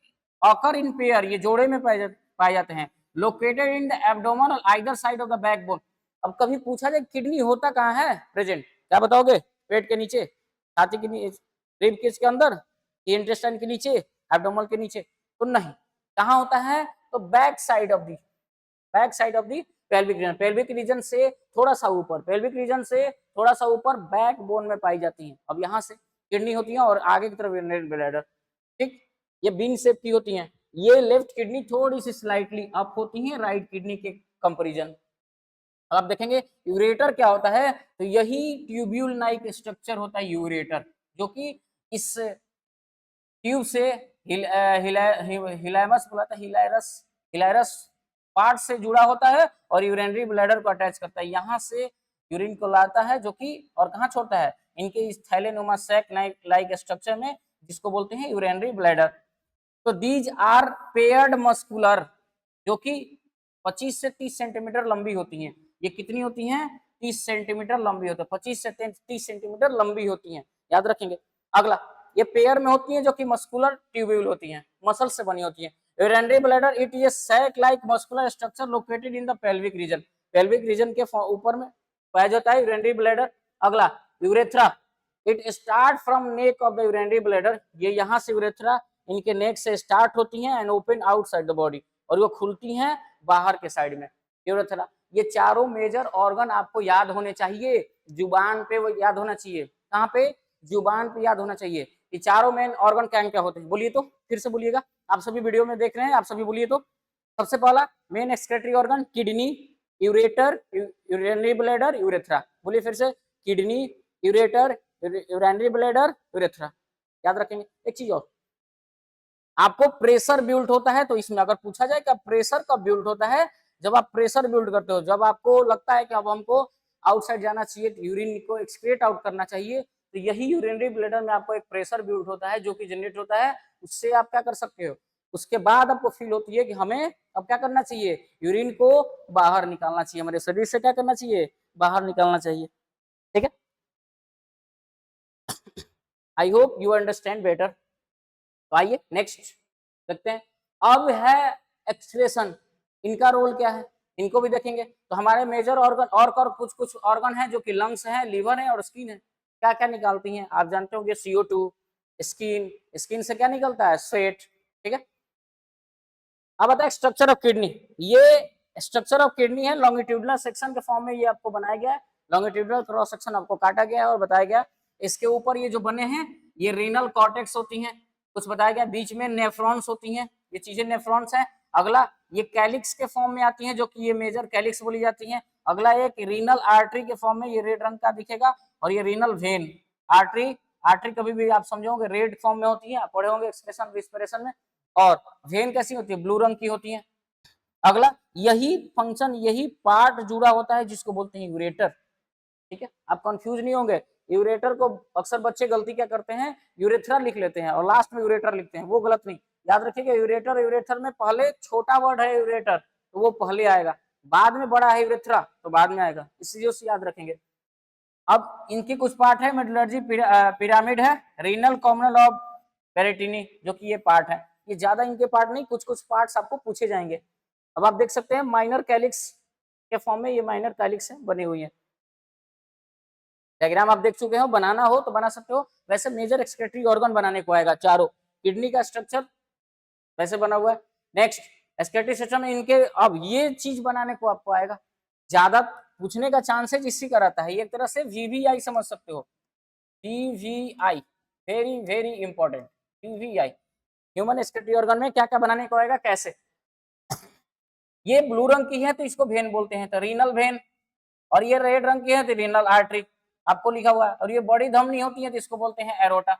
ऑकर इन पेयर, ये जोड़े में पाए जाते हैं, लोकेटेड इन द एब्डोमेन और either side of the backbone. अब कभी पूछा जाए किडनी होता कहाँ है प्रेजेंट, क्या बताओगे, पेट के नीचे, छाती के नीचे, रिब केज के अंदर, इंटेस्टाइन के नीचे, एब्डोमेन के नीचे, तो नहीं, कहाँ होता है, तो back side of the, back side of the pelvic region, pelvic reason से थोड़ा सा ऊपर, पेल्विक रीजन से थोड़ा सा ऊपर बैक बोन में पाई जाती हैं। अब यहाँ से किडनी होती है और आगे की तरफ ब्लैडर, ठीक, ये बीन शेप की होती हैं। ये लेफ्ट किडनी थोड़ी सी स्लाइटली अप होती है राइट किडनी के कंपेरिजन। अब आप देखेंगे यूरेटर क्या होता है, तो यही ट्यूब्यूल नाइक स्ट्रक्चर होता है यूरेटर, जो कि इस ट्यूब से हिलायमस बोला था, हिलायरस, हिलायरस पार्ट से जुड़ा होता है और यूरिनरी ब्लैडर को अटैच करता है, यहाँ से यूरिन को लाता है, जो कि और कहाँ छोड़ता है, इनके इस थैलेनुमा सैक लाइक स्ट्रक्चर में, जिसको बोलते हैं यूरिनरी ब्लैडर। तो दीज आर पेयर्ड मस्कुलर, जो कि 25 से 30 सेंटीमीटर लंबी होती हैं। ये कितनी होती हैं, 30 सेंटीमीटर लंबी होती है, 25 से 30 सेंटीमीटर लंबी होती हैं, याद रखेंगे। अगला, ये पेयर में होती हैं, जो कि मस्कुलर ट्यूब्यूल होती हैं, मसल से बनी होती हैं। Urinary bladder, it is a sac like muscular structure located in the pelvic region, pelvic region के ऊपर में पाया जाता है यूरिनरी ब्लैडर। अगला, urethra, it start from neck of the urinary bladder, ये यहाँ से यूरेथ्रा इनके नेक से स्टार्ट होती हैं and open outside the body, और वो खुलती हैं बाहर के साइड में, यूरेथ्रा। ये चारों मेजर ऑर्गन आपको याद होने चाहिए, जुबान पे वो याद होना चाहिए, कहाँ पे, जुबान पे याद होना चाहिए। ये चारों मेन ऑर्गन क्या क्या होते हैं, बोलिए तो, फिर से बोलिएगा, आप सभी वीडियो में देख रहे हैं, आप सभी बोलिए तो। सबसे पहला main excretory organ kidney, ureter, urinary bladder, urethra, बोलिए फिर से, kidney, ureter, urinary bladder, urethra, याद रखेंगे। एक चीज और, आपको प्रेशर बिल्ड होता है, तो इसमें अगर पूछा जाए कि प्रेशर कब बिल्ड होता है, जब आप प्रेशर बिल्ड करते हो, जब आपको लगता है कि अब हमको आउटसाइड जाना चाहिए, यूरिन को एक्सक्रीट आउट करना चाहिए, तो यही यूरिनरी ब्लैडर में आपको एक प्रेशर बिल्ड होता है, जो कि जनरेट होता है, उससे आप क्या कर सकते हो, उसके बाद आपको फील होती है कि हमें अब क्या करना चाहिए, यूरिन को बाहर निकालना चाहिए, हमारे शरीर से क्या करना चाहिए, बाहर निकालना चाहिए, ठीक है। I hope you understand better. तो आइए नेक्स्ट देखते हैं। अब है एक्सक्रेशन, इनका रोल क्या है, इनको भी देखेंगे। तो हमारे मेजर ऑर्गन और कुछ कुछ ऑर्गन है, जो कि लंग्स हैं, लिवर है और स्किन है, क्या क्या निकालती हैं, आप जानते होंगे, CO2, स्किन, स्किन से क्या निकलता है, स्वेट, ठीक है। अब आता है स्ट्रक्चर ऑफ किडनी, ये स्ट्रक्चर ऑफ किडनी है, लॉन्गिट्यूडनल सेक्शन के फॉर्म में ये आपको बनाया गया है, लॉन्गिट्यूडनल क्रॉस सेक्शन आपको काटा गया है और बताया गया, इसके ऊपर ये जो बने हैं ये रीनल कॉर्टेक्स होती हैं, कुछ बताया गया, बीच में नेफ्रॉन्स होती हैं, ये चीजें नेफ्रॉन्स हैं। अगला, ये कैलिक्स के फॉर्म में आती हैं, जो कि ये मेजर कैलिक्स बोली जाती हैं। अगला एक रीनल आर्टरी के फॉर्म में, ये रेड रंग का दिखेगा, और ये रीनल वेन, आर्टरी, आर्टरी कभी भी आप समझोगे रेड फॉर्म में होती है, आप पढ़े होंगे एक्सप्रेशन रिस्पिरेशन में, और वेन कैसी होती है, ब्लू रंग की होती है। अगला, यही फंक्शन, यही पार्ट जुड़ा होता है जिसको बोलते हैं यूरेटर, ठीक है, आप कंफ्यूज नहीं होंगे। यूरेटर को अक्सर बच्चे गलती क्या करते हैं, यूरेथ्रा लिख लेते हैं और लास्ट में यूरेटर लिखते हैं, वो गलत नहीं, याद रखिएगा, यूरेटर, यूरेथर में पहले छोटा वर्ड है यूरेटर, तो वो पहले आएगा, बाद में बड़ा है यूरेथ्रा तो बाद में आएगा, इस चीजों से याद रखेंगे। अब इनकी कुछ पार्ट है, मेडुलरी पिरामिड है, रीनल कॉम्युनल ऑफ पेरिटिनी, जो कि ये पार्ट है, ये ज्यादा इनके पार्ट नहीं, कुछ कुछ पार्ट्स आपको पूछे जाएंगे। अब आप देख सकते हैं माइनर कैलिक्स के फॉर्म में ये माइनर कैलिक्स है, बनी हुई है, डायग्राम आप देख चुके हो, बनाना हो तो बना सकते हो। वैसे मेजर एक्सक्रीटरी ऑर्गन बनाने को आएगा चारों, किडनी का स्ट्रक्चर वैसे बना हुआ है। नेक्स्ट, एक्सक्रीटरी सिस्टम में इनके, अब ये चीज बनाने को आपको आएगा, ज्यादा पूछने का चांसेज इसी का रहता है, एक तरह से VVI समझ सकते हो, VVI, very very important, VVI, human excretory organ में क्या क्या बनाने को आएगा, कैसे, ये ब्लू रंग की है तो इसको वेन बोलते हैं, तो रीनल वेन, और ये रेड रंग की है तो रीनल आर्टरी, आपको लिखा हुआ है, और ये बड़ी धमनी होती है तो इसको बोलते हैं एरोटा,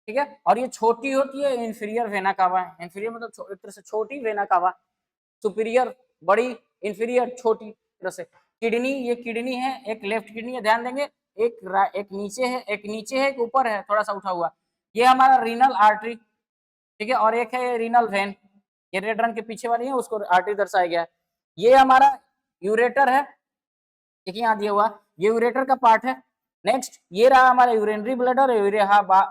ठीक है, और ये छोटी होती है इंफीरियर वेना कावा, इंफीरियर मतलब एक तरह से छोटी, वेना कावा सुपीरियर बड़ी, इंफीरियर छोटी तरह से। किडनी, ये किडनी है, एक लेफ्ट किडनी है, ध्यान देंगे, एक नीचे है, एक ऊपर है, थोड़ा सा उठा हुआ, ये हमारा रीनल आर्टरी, ठीक है, और एक है रीनल वेन, ये रेड रंग के पीछे वाली है उसको आर्टरी दर्शाया गया है। ये हमारा यूरेटर है, देखिए यहाँ दिया हुआ, ये यूरेटर का पार्ट है। नेक्स्ट ये रहा हमारा यूरिनरी ब्लैडर,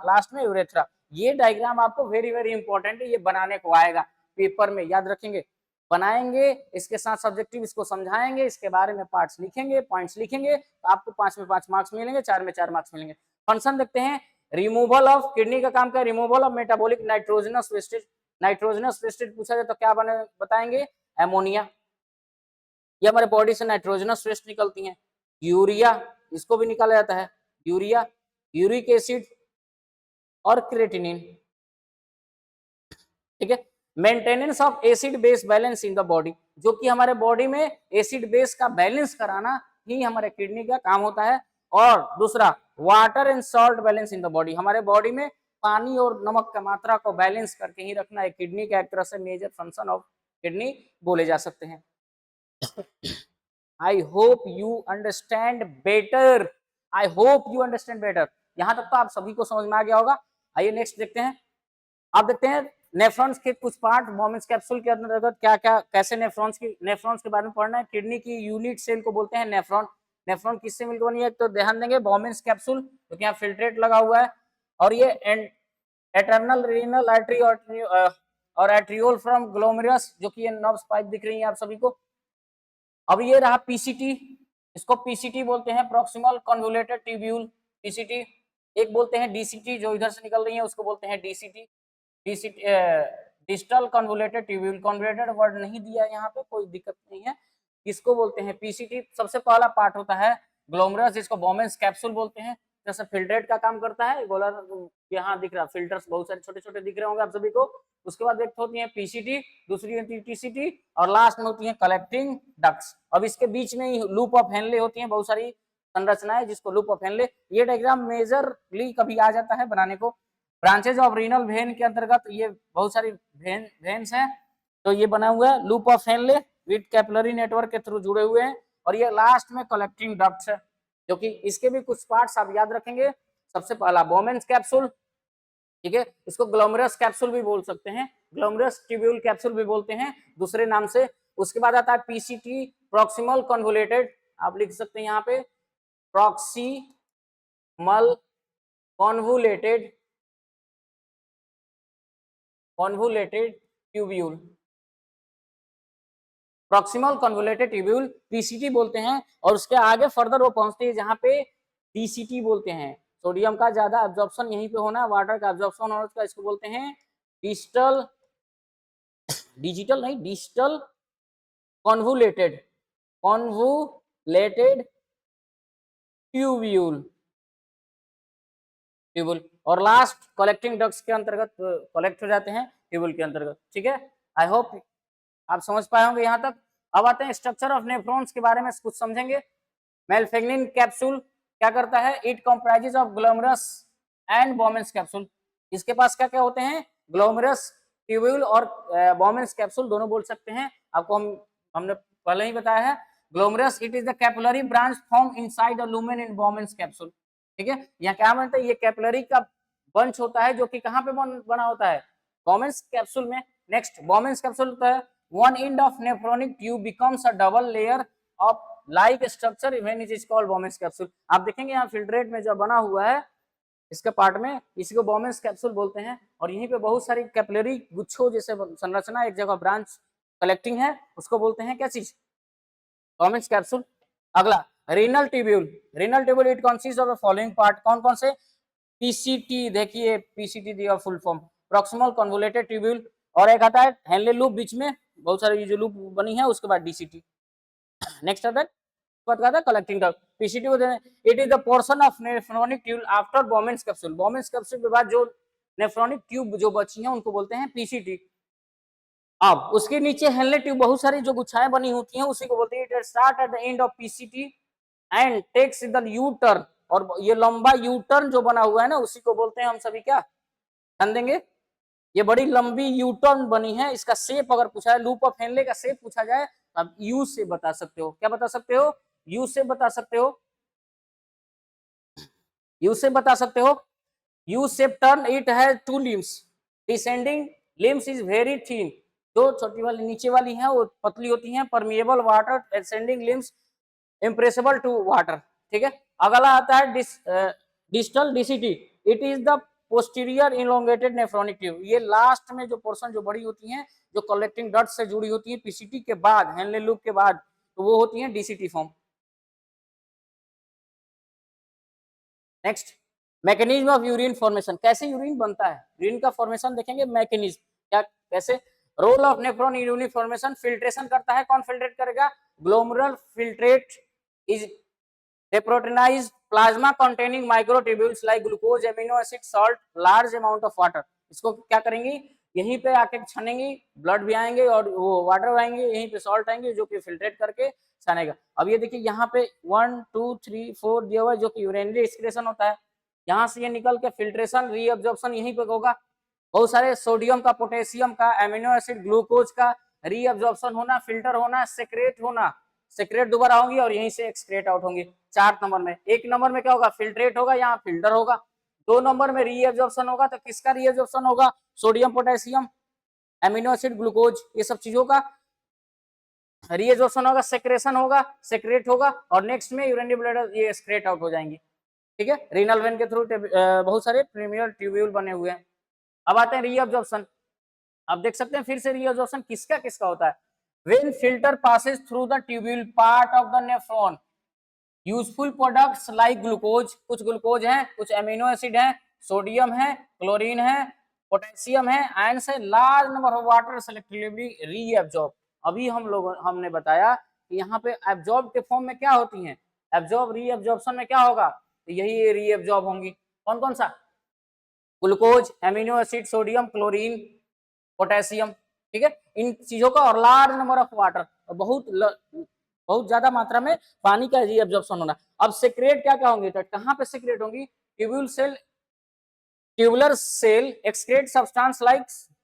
लास्ट में यूरेथ्रा। ये डायग्राम आपको वेरी वेरी इंपॉर्टेंट है, ये बनाने को आएगा पेपर में, याद रखेंगे, बनाएंगे, इसके साथ सब्जेक्टिव इसको समझाएंगे, इसके बारे में पार्ट्स लिखेंगे, पॉइंट्स लिखेंगे, तो आपको 5 में 5 मार्क्स मिलेंगे, 4 में 4 मार्क्स मिलेंगे। फंक्शन देखते हैं, रिमूवल ऑफ, किडनी का काम क्या है, removal of metabolic nitrogenous wastage. Nitrogenous wastage पूछा जाए तो क्या बताएंगे, एमोनिया, ये हमारे बॉडी से नाइट्रोजनस वेस्ट निकलती हैं। यूरिया, इसको भी निकाला जाता है, यूरिया, यूरिक एसिड और क्रेटिनिन, ठीक है। Maintenance of acid base balance in the body, जो कि हमारे बॉडी में एसिड बेस का बैलेंस कराना ही हमारे किडनी का काम होता है। और दूसरा water and salt balance in the body, हमारे बॉडी में पानी और नमक का मात्रा को बैलेंस करके ही रखना एक किडनी का एक तरह से मेजर फंक्शन ऑफ किडनी बोले जा सकते हैं। I hope you understand better. I hope you understand better. यहां तक तो आप सभी को समझ में आ गया होगा। आइए नेक्स्ट देखते हैं। आप देखते हैं नेफ्रॉन्स के कुछ पार्ट, बोमेंस कैप्सूल के अंतर्गत क्या क्या, कैसे नेफ्रॉन्स के बारे में पढ़ना है। किडनी की यूनिट सेल को बोलते हैं नेफ्रॉन। नेफ्रॉन किससे मिलकर बनी है, तो ध्यान देंगे बोमेंस कैप्सूल, तो यहाँ फिल्ट्रेट लगा हुआ है, और ये एटर्नल रीनल आर्टरी और एट्रियोल फ्रॉम ग्लोमेरुलस, जो कि ये नर्व्स पाइप दिख रही है आप सभी को। अब ये रहा पीसीटी, इसको पीसीटी बोलते हैं, प्रॉक्सिमल कन्वोल्यूटेड ट्यूब्यूल, पीसीटी। एक बोलते हैं डीसीटी, जो इधर से निकल रही है उसको बोलते हैं DCT, distal convoluted tubule. Convoluted word नहीं दिया यहाँ पे, कोई दिक्कत नहीं है, इसको बोलते हैं पीसीटी। सबसे पहला पार्ट होता है ग्लोमेरुलस, जिसको बोमेंस कैप्सूल बोलते हैं, जैसे फिल्ट्रेट का काम करता है। गोलर यहाँ दिख रहा, फिल्टर्स बहुत सारे छोटे छोटे दिख रहे होंगे आप सभी को। उसके बाद एक होती है पीसीटी, दूसरी होती है टीसीटी, और लास्ट में होती है कलेक्टिंग डक्ट्स। अब इसके बीच में ही लूप ऑफ हेनले होती है, बहुत सारी संरचनाएं, जिसको लूप ऑफ हेनले, ये डायग्राम मेजरली कभी आ जाता है बनाने को। ब्रांचेज ऑफ रीनल वेन के अंतर्गत ये बहुत सारी वेन्स हैं, तो ये बना हुआ है loop of Henle with capillary network के थ्रू जुड़े हुए हैं। और ये लास्ट में कलेक्टिंग डक्ट्स है, जो कि इसके भी कुछ पार्ट्स आप याद रखेंगे। सबसे पहला बोमेंस कैप्सूल, ठीक है, इसको ग्लोमेरुलस कैप्सूल भी बोल सकते हैं, ग्लोमेरुलस ट्यूब्यूल कैप्सूल भी बोलते हैं दूसरे नाम से। उसके बाद आता है पीसीटी, प्रॉक्सिमल कन्वोल्यूटेड, आप लिख सकते हैं यहाँ पे proximal convoluted tubule, proximal convoluted tubule PCT बोलते हैं। और उसके आगे फर्दर वो पहुंचती है जहां पे डीसीटी बोलते हैं। सोडियम का ज्यादा एब्जॉर्प्शन यहीं पे होना है, वाटर का एब्जॉर्प्शन होना, उसका इसको बोलते हैं डिजिटल कन्वोल्यूटेड ट्यूब्यूल। और लास्ट कलेक्टिंग डक्ट्स के अंतर्गत कलेक्ट हो जाते हैं ट्यूब्यूल के अंतर्गत, ठीक है। आई होप आप समझ पाए होंगे यहाँ तक। अब आते हैं स्ट्रक्चर ऑफ नेफ्रॉन्स के बारे में कुछ समझेंगे। मेल्फेग्निन कैप्सूल क्या करता है, it comprises of glomerulus and बोमेंस capsule. इसके पास क्या क्या होते हैं, ग्लोमेरुलस ट्यूब्यूल और बोमेंस कैप्सूल दोनों बोल सकते हैं। आपको हमने पहले ही बताया है। Glomerulus it is the capillary branch form inside the lumen in बोमेंस capsule, ठीक है। यहाँ क्या बनता है, ये कैपिलरी का बंच होता है, जो कि कहाँ पे बना होता है, बोमेंस कैप्सूल में। नेक्स्ट बोमेंस कैप्सूल होता है, one end of nephronic tube becomes a double layer of like structure when it is called Bowman's capsule। आप देखेंगे यहाँ फिल्ट्रेट में जो बना हुआ है इसके पार्ट में, इसी को Bowman's कैप्सूल बोलते हैं। और यहीं पे बहुत सारी कैपिलरी गुच्छों जैसे संरचना, एक जगह ब्रांच कलेक्टिंग है, उसको बोलते हैं क्या चीज, Bowman's कैप्सूल। अगला renal tubule, renal tubule it consist of the following part, कौन कौन से, पीसीटी, देखिए पीसीटी दिया full form, proximal convoluted tubule, और एक आता है हेनले लूप बीच में, बहुत सारी जो लूप बनी है, उसके बाद डीसीटी। नेक्स्ट आता है collecting duct, PCT it is the portion of nephronic tube after Bowman's capsule. Bowman's capsule के बाद जो नेफ्रोनिक ट्यूब जो बची हैं उनको बोलते हैं पीसीटी। अब उसके नीचे हेनले ट्यूब बहुत सारी जो गुच्छाएं बनी होती हैं उसी को बोलते हैं, it start at the end of PCT and takes the U turn. और ये लंबा यू टर्न जो बना हुआ है ना, उसी को बोलते हैं हम सभी क्या, ध्यान देंगे, ये बड़ी लंबी यू टर्न बनी है। इसका शेप अगर पूछा है, लूप ऑफ हेनले का शेप पूछा जाए तो आप यू से बता सकते हो, क्या बता सकते हो, यू से बता सकते हो। यू शेप बता सकते हो, U shape turn it has to limbs, descending limbs is very thin, जो छोटी वाली नीचे वाली है वो पतली होती हैं, permeable water, ascending limbs impermeable to water, ठीक है। अगला आता है distal DCT, it is the posterior elongated nephronic tube, ये लास्ट में जो पोर्शन जो बड़ी होती हैं, जो कलेक्टिंग डक्ट से जुड़ी होती है पीसीटी के बाद, हेनले लूप के बाद, तो वो होती है DCT form. Next, mechanism of urine formation, कैसे यूरिन बनता है, यूरिन का फॉर्मेशन देखेंगे, मैकेनिज्म क्या कैसे, role of nephron in urine formation, filtration करता है, कौन फिल्ट्रेट करेगा, glomerular filtrate is deproteinized plasma containing microtubules like glucose, amino acid, salt, large amount of water, इसको क्या करेंगी, यहीं पे आके छानेंगी, ब्लड भी आएंगे और वो वाटर आएंगे, यहीं पे सॉल्ट आएंगे जो कि फिल्ट्रेट करके छानेगा। अब ये देखिए यहाँ पे 1 2 3 4 दिया हुआ है जो कि यूरिनरी एक्सक्रीशन होता है, यहाँ से ये निकल के फिल्ट्रेशन रीअब्जॉर्प्शन यहीं पे होगा, बहुत सारे सोडियम का, पोटेशियम का, एमिनो एसिड, ग्लूकोज का रीअब्जॉर्प्शन होना, फिल्टर होना, सेक्रेट होना, सेक्रेट दोबारा होंगी और यहीं से एक्सक्रेट आउट होंगी। 4 नंबर में, 1 नंबर में क्या होगा, फिल्ट्रेट होगा, यहाँ फिल्टर होगा। 2 नंबर में रीअब्जॉर्प्शन होगा, तो किसका रीअब्जॉर्प्शन होगा, sodium, potassium, amino acid, glucose, ये सब चीजों का रीअब्जॉर्प्शन होगा, सेक्रेशन होगा, सेक्रेट होगा, और नेक्स्ट में यूरिनरी ब्लैडर ये एक्सक्रेट आउट हो जाएंगी, ठीक है। रीनल वेन के थ्रू बहुत सारे प्रीमियर ट्यूब्यूल बने हुए हैं। अब आते हैं रीअब्जॉर्प्शन, आप देख सकते हैं फिर से रीअब्जॉर्प्शन किसका किसका होता है, when filter passes through the tubule part of the nephron, useful products like glucose, कुछ ग्लूकोज है, कुछ एमिनो एसिड है, सोडियम है, क्लोरीन है, पोटेशियम है, आयंस है, large number of water selectively reabsorb. अभी हमने बताया कि यहाँ पे एब्जॉर्ब के फॉर्म में क्या होती हैं, एब्जॉर्ब रीअब्जॉर्प्शन में क्या होगा, तो यही रीअब्जॉर्ब होंगी, कौन कौन सा, glucose, amino acid, sodium, chlorine, potassium, ठीक है, इन चीजों का, और लार्ज नंबर ऑफ वाटर, बहुत ज्यादा मात्रा में पानी का रीअब्जॉर्प्शन होना। अब सेक्रेट क्या क्या होंगे, तो कहां पे सेक्रेट होंगी, tubular cell excrete substance like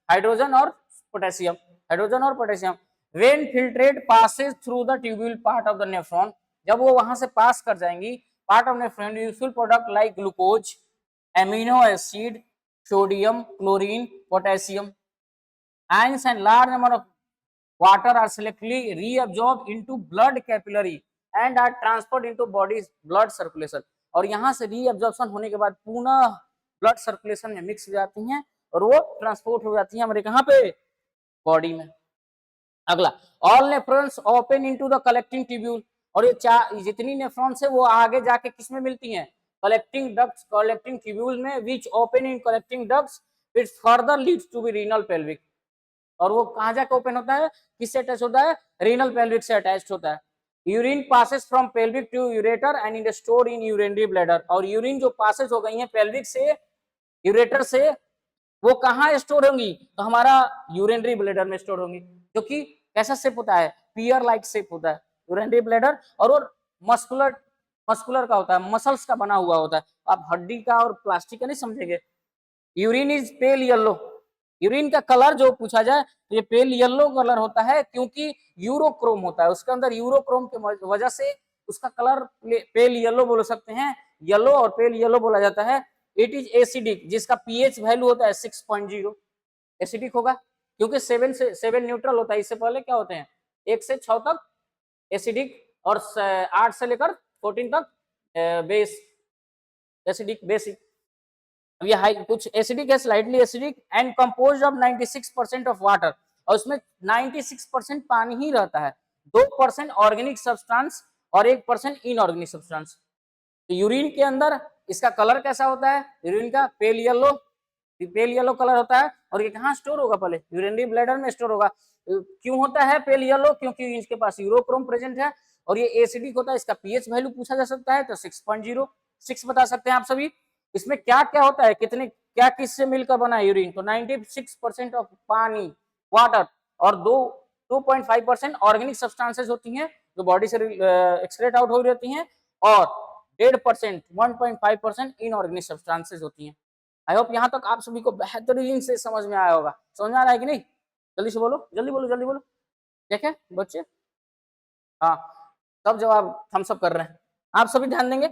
hydrogen और पोटेशियम, हाइड्रोजन और potassium, when filtrate passes through the tubule part of the nephron, जब वो वहां से पास कर जाएंगी, part of nephron, useful product like glucose, amino acid, sodium, chlorine, potassium, ions and large number of water are selectively reabsorbed into blood capillary and are transferred into body's blood circulation, और यहाँ से reabsorption होने के बाद पुनः blood circulation में mix हो जाती हैं और वो ट्रांसपोर्ट हो जाती हैं हमारे कहाँ पे, बॉडी में। अगला, all nephrons open into the collecting tubule, और ये जितनी नेफ्रॉन्स है वो आगे जाके किस में मिलती हैं, कलेक्टिंग डक्ट्स, कलेक्टिंग ट्यूब्यूल में, which open in collecting ducts it further leads to be renal pelvic, और वो कहां जाके ओपन होता है, किससे अटैच होता है, रीनल पेल्विक से अटैच्ड होता है। Urine passes from pelvic to ureter and in store in urinary bladder, और यूरिन जो पासेस हो गई है पेल्विक से यूरेटर से, वो कहां स्टोर होंगी, तो हमारा यूरिनरी ब्लैडर में स्टोर होंगी, जो कि कैसा शेप होता है, पियर लाइक शेप होता है यूरिनरी ब्लैडर, और वो मस्कुलर मस्कुलर का होता है, मसल्स का बना हुआ होता है, आप हड्डी का और प्लास्टिक का नहीं समझेंगे। Urine is pale yellow, urine का कलर जो पूछा जाए तो ये पेल येलो कलर होता है, क्योंकि यूरोक्रोम होता है उसके अंदर, यूरोक्रोम की वजह से उसका कलर पेल येलो बोल सकते हैं, येलो और पेल येलो बोला जाता है। इट इज एसिडिक, जिसका पीएच वैल्यू होता है 6.0, एसिडिक होगा क्योंकि 7 से 7 न्यूट्रल होता है, इससे पहले क्या होते हैं 1 से 6 तक एसिडिक, और 8 से लेकर 14 तक बेस, एसिडिक बेसिक। ये हाई कुछ एसिडिक है, slightly acidic, and composed of 96% of water, और उसमें 96% पानी ही रहता है, 2% ऑर्गेनिक सब्सटेंस और 1% इनऑर्गेनिक सब्सटेंस। तो यूरिन के अंदर इसका कलर कैसा होता है, यूरिन का पेल येलो कलर होता है, और ये कहाँ स्टोर होगा, पहले यूरिनरी ब्लैडर में स्टोर होगा। क्यों होता है पेल येलो, क्योंकि इसके पास यूरोक्रोम प्रेजेंट है, और ये एसिडिक होता है, इसका पीएच वैल्यू पूछा जा सकता है तो 6.0, 6 बता सकते हैं आप सभी। इसमें क्या क्या होता है, कितने क्या किससे मिलकर बना है यूरिन, तो 96% ऑफ पानी, वाटर, और 2.5% ऑर्गेनिक सब्सटेंसेस होती हैं जो बॉडी से एक्सक्रेट आउट हो रहती हैं, और 1.5% 1.5% इनऑर्गेनिक सब्सटेंसेस होती हैं। आई होप यहाँ तक आप सभी को बेहतरीन से समझ में आया होगा, समझ में आ रहा है कि नहीं, जल्दी से बोलो, जल्दी बोलो, जल्दी बोलो, देखें बच्चे, हाँ सब जवाब थम्स अप कर रहे हैं, आप सभी ध्यान देंगे।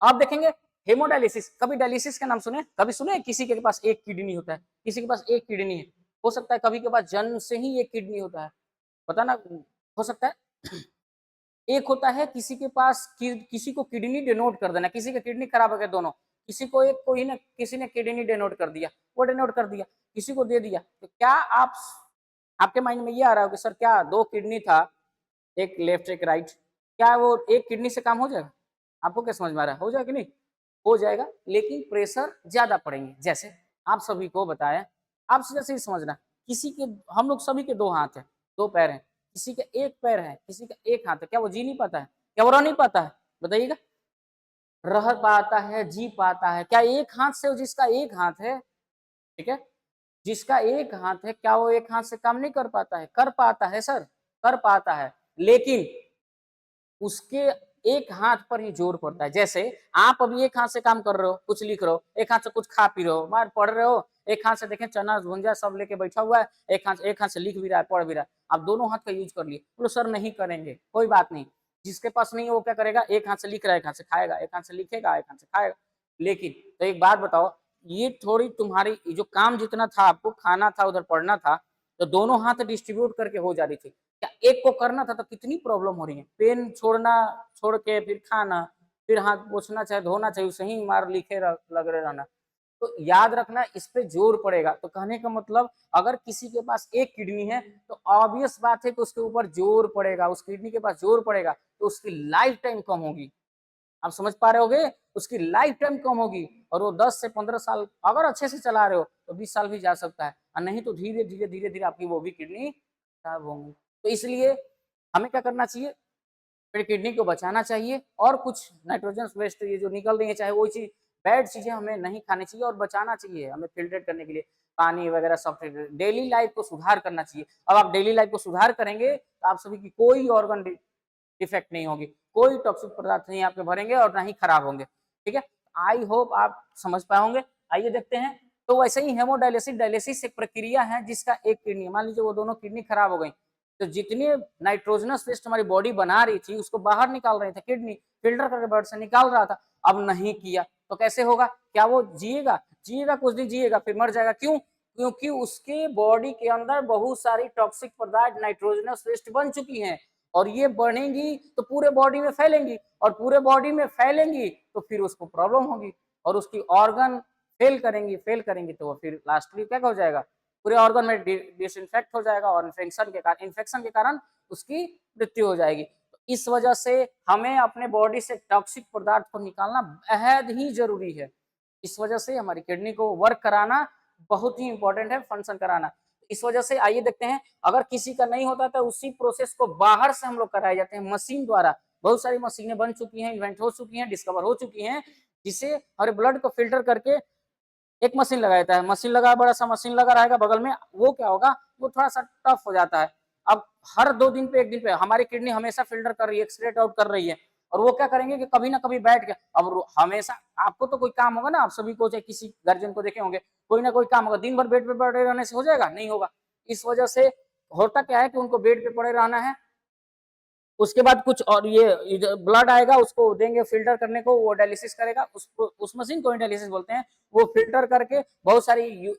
आप देखेंगे हेमोडायलिसिस, कभी डायलिसिस का नाम सुने, कभी सुने किसी के पास एक किडनी होता है, किसी के पास एक किडनी है, हो सकता है कभी के पास जन्म से ही एक किडनी होता है, पता ना, हो सकता है। एक होता है किसी के पास किसी को किडनी डोनेट कर देना, किसी का किडनी खराब हो गया दोनों, किसी को एक कोई ना किसी ने किडनी डोनेट कर दिया, वो डोनेट कर दिया, किसी को दे दिया, तो क्या आप आपके माइंड में ये आ रहा है कि सर क्या दो किडनी था, एक लेफ्ट एक राइट, क्या वो एक किडनी से काम हो जाएगा? आपको क्या समझ में आ रहा है, हो जाएगा कि नहीं? हो जाएगा, लेकिन प्रेशर ज्यादा पड़ेंगे। जैसे आप सभी को बताया, आप जैसे ही समझना, किसी के, हम लोग सभी के दो हाथ है, दो पैर है, किसी का एक पैर है, किसी का एक हाथ है, क्या वो जी नहीं पाता है? क्या वो रह नहीं पाता है? बताइएगा, रह पाता है, जी पाता है। क्या एक हाथ से, जिसका एक हाथ है, ठीक है, जिसका एक हाथ है, क्या वो एक हाथ से काम नहीं कर पाता है? कर पाता है सर, कर पाता है, लेकिन उसके एक हाथ पर ही जोर पड़ता है। जैसे आप अभी एक हाथ से काम कर रहे हो, कुछ लिख रहे हो, एक हाथ से कुछ खा पी रहे हो, मार पढ़ रहे हो, एक हाथ से देखें चना भुंजा सब लेके बैठा हुआ है, एक हाथ से लिख भी रहा है, पढ़ भी रहा है, आप दोनों हाथ का यूज कर लिए, बोलो सर नहीं करेंगे, कोई बात नहीं, जिसके पास नहीं है वो क्या करेगा, एक हाथ से लिख रहा है, एक हाथ से खाएगा, एक हाथ से लिखेगा, एक हाथ से खाएगा। लेकिन तो एक बात बताओ, ये थोड़ी तुम्हारी जो काम जितना था, आपको खाना था, उधर पढ़ना था, तो दोनों हाथ डिस्ट्रीब्यूट करके हो जा रही थी, क्या एक को करना था तो कितनी प्रॉब्लम हो रही है, पेन छोड़ना, छोड़ के फिर खाना, फिर हाथ पोछना चाहे धोना चाहिए, सही मार लिखे लग रहे रहना। तो याद रखना, इस पे जोर पड़ेगा। तो कहने का मतलब, अगर किसी के पास एक किडनी है तो ऑब्वियस बात है कि उसके ऊपर जोर पड़ेगा, उस किडनी के पास जोर पड़ेगा, तो उसकी लाइफ टाइम कम होगी। आप समझ पा रहे होगे, उसकी लाइफ टाइम कम होगी, और वो 10 से 15 साल अगर अच्छे से चला रहे हो तो 20 साल भी जा सकता है, और नहीं तो धीरे धीरे धीरे धीरे आपकी वो भी किडनी खराब होंगी। तो इसलिए हमें क्या करना चाहिए, फिर किडनी को बचाना चाहिए, और कुछ नाइट्रोजन वेस्ट ये जो निकल रही है, चाहे वो चीज बैड चीजें हमें नहीं खानी चाहिए, और बचाना चाहिए हमें फिल्ट्रेट करने के लिए, पानी वगैरह सब डेली लाइफ को सुधार करना चाहिए। अब आप डेली लाइफ को सुधार करेंगे तो आप सभी की कोई ऑर्गन डिफेक्ट नहीं होगी, कोई टॉक्सिक पदार्थ नहीं आपके भरेंगे और ना ही खराब होंगे। ठीक है, आई होप आप समझ पाए होंगे। आइए देखते हैं। तो वैसे ही हेमोडायलिसिस, डायलिसिस एक प्रक्रिया है जिसका एक किडनी, मान लीजिए वो दोनों किडनी खराब हो गई, तो जितने नाइट्रोजनस वेस्ट हमारी बॉडी बना रही थी उसको बाहर निकाल रहे थे, किडनी फिल्टर करके ब्लड से निकाल रहा था, अब नहीं किया तो कैसे होगा? क्या वो जिएगा? जिएगा, कुछ दिन जिएगा, फिर मर जाएगा। क्यों? क्योंकि उसके बॉडी के अंदर बहुत सारी टॉक्सिक पदार्थ नाइट्रोजनस वेस्ट बन चुकी हैं, और ये बढ़ेंगी तो पूरे बॉडी में फैलेंगी, और पूरे बॉडी में फैलेंगी तो फिर उसको प्रॉब्लम होगी, और उसकी ऑर्गन फेल करेंगी तो वो फिर लास्टली क्या हो जाएगा, पूरे ऑर्गन में डिसइंफेक्ट हो जाएगा, और इन्फेक्शन के कारण उसकी मृत्यु हो जाएगी। तो इस वजह से हमें अपने बॉडी से टॉक्सिक पदार्थ को निकालना बेहद ही जरूरी है। इस वजह से हमारी किडनी को वर्क कराना बहुत ही इंपॉर्टेंट है, फंक्शन कराना। इस वजह से आइए देखते हैं, अगर किसी का नहीं होता तो उसी प्रोसेस को बाहर से हम लोग कराए जाते हैं मशीन द्वारा। बहुत सारी मशीनें बन चुकी हैं, इन्वेंट हो चुकी हैं, डिस्कवर हो चुकी हैं, जिससे हमारे ब्लड को फिल्टर करके एक मशीन लगा देता है। मशीन लगा, बड़ा सा मशीन लगा रहेगा बगल में, वो क्या होगा, वो थोड़ा सा टफ हो जाता है। अब हर 2 दिन पे 1 दिन पे हमारी किडनी हमेशा फिल्टर कर रही है, एक्सक्रीट आउट कर रही है, और वो क्या करेंगे कि कभी ना कभी बैठ के, अब हमेशा आपको तो कोई काम होगा ना, आप सभी को चाहे किसी गार्जियन को देखे होंगे, कोई ना कोई काम होगा, दिन भर बेड पे पड़े रहने से हो जाएगा? नहीं होगा। इस वजह से होता क्या है कि उनको बेड पे पड़े रहना है, उसके बाद कुछ और ये ब्लड आएगा, उसको देंगे फिल्टर करने को, वो डायलिसिस करेगा, उसको उस मशीन को डायलिसिस बोलते हैं। वो फिल्टर करके बहुत सारी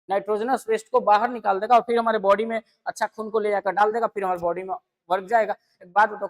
नाइट्रोजनस वेस्ट को बाहर निकाल देगा, और फिर हमारे बॉडी में अच्छा खून को ले जाकर डाल देगा, फिर हमारे बॉडी में वर्क जाएगा। एक बात बताओ,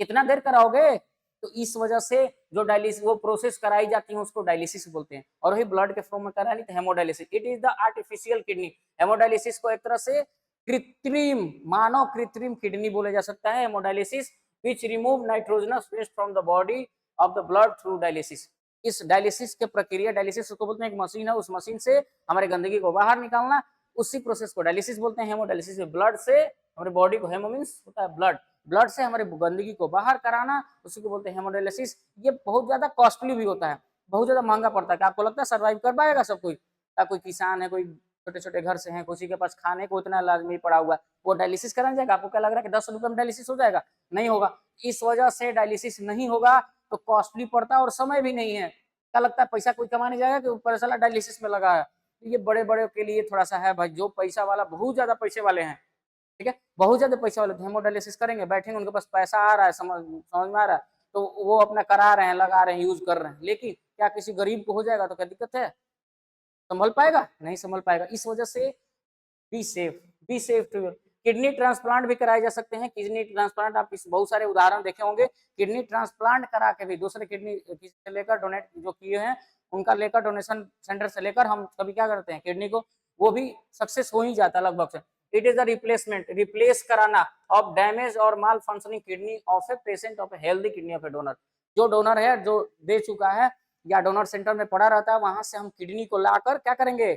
कितना देर कराओगे? तो इस वजह से जो डायलिसिस वो प्रोसेस कराई जाती है उसको डायलिसिस बोलते हैं, और वही ब्लड के फॉर्म में करानी तो hemodialysis. It is the artificial kidney. Hemodialysis को एक तरह से कृत्रिम, मानव कृत्रिम किडनी बोला जा सकता है, hemodialysis, which remove nitrogenous waste from the body of the blood through dialysis. इस डायलिसिस के प्रक्रिया, डायलिसिस को बोलते हैं, एक मशीन है, उस मशीन से हमारे गंदगी को बाहर निकालना, उसी प्रोसेस को डायलिसिस बोलते हैं। हेमोडायलिसिस में ब्लड से हमारे बॉडी को, हेमो मीन्स होता है ब्लड, ब्लड से हमारे गंदगी को बाहर कराना, उसी को बोलते हैं हेमोडायलिसिस। ये बहुत ज्यादा कॉस्टली भी होता है, बहुत ज्यादा महंगा पड़ता है। आपको लगता है सर्वाइव कर पाएगा सब कोई? कोई किसान है, कोई छोटे छोटे घर से हैं, किसी के पास खाने को इतना लाजमी पड़ा हुआ है, वो डायलिसिस कराने जाएगा? आपको क्या लग रहा है कि 10 रुपए में डायलिसिस हो जाएगा? नहीं होगा। इस वजह से डायलिसिस नहीं होगा, तो कॉस्टली पड़ता है और समय भी नहीं है। क्या लगता है पैसा कोई कमाने जाएगा कि ऊपर साला डायलिसिस में लगा है? ये बड़े बड़े के लिए थोड़ा सा है भाई, जो पैसा वाला, बहुत ज्यादा पैसे वाले हैं, ठीक है, बहुत ज्यादा पैसा वाले हेमोडायलिसिस करेंगे, बैठेंगे, उनके पास पैसा आ रहा है, समझ में आ रहा है, तो वो अपना करा रहे हैं, लगा रहे हैं, यूज कर रहे हैं, लेकिन क्या किसी गरीब को हो जाएगा तो क्या दिक्कत है? संभल पाएगा? नहीं संभल पाएगा। इस वजह से be safe, be safe too. Kidney transplant भी कराए जा सकते हैं। किडनी ट्रांसप्लांट आप इस बहुत सारे उदाहरण देखे होंगे। किडनी ट्रांसप्लांट करा के भी दूसरे किडनी किसी से लेकर डोनेट जो किए हैं उनका लेकर डोनेशन सेंटर से लेकर हम कभी क्या करते हैं किडनी को, वो भी सक्सेस हो ही जाता है लगभग से। It is the replacement, replace कराना ऑफ डैमेज और malfunctioning kidney of a patient of a healthy kidney of a donor. जो डोनर है जो दे चुका है या डोनर सेंटर में पड़ा रहता है, वहां से हम किडनी को लाकर क्या करेंगे,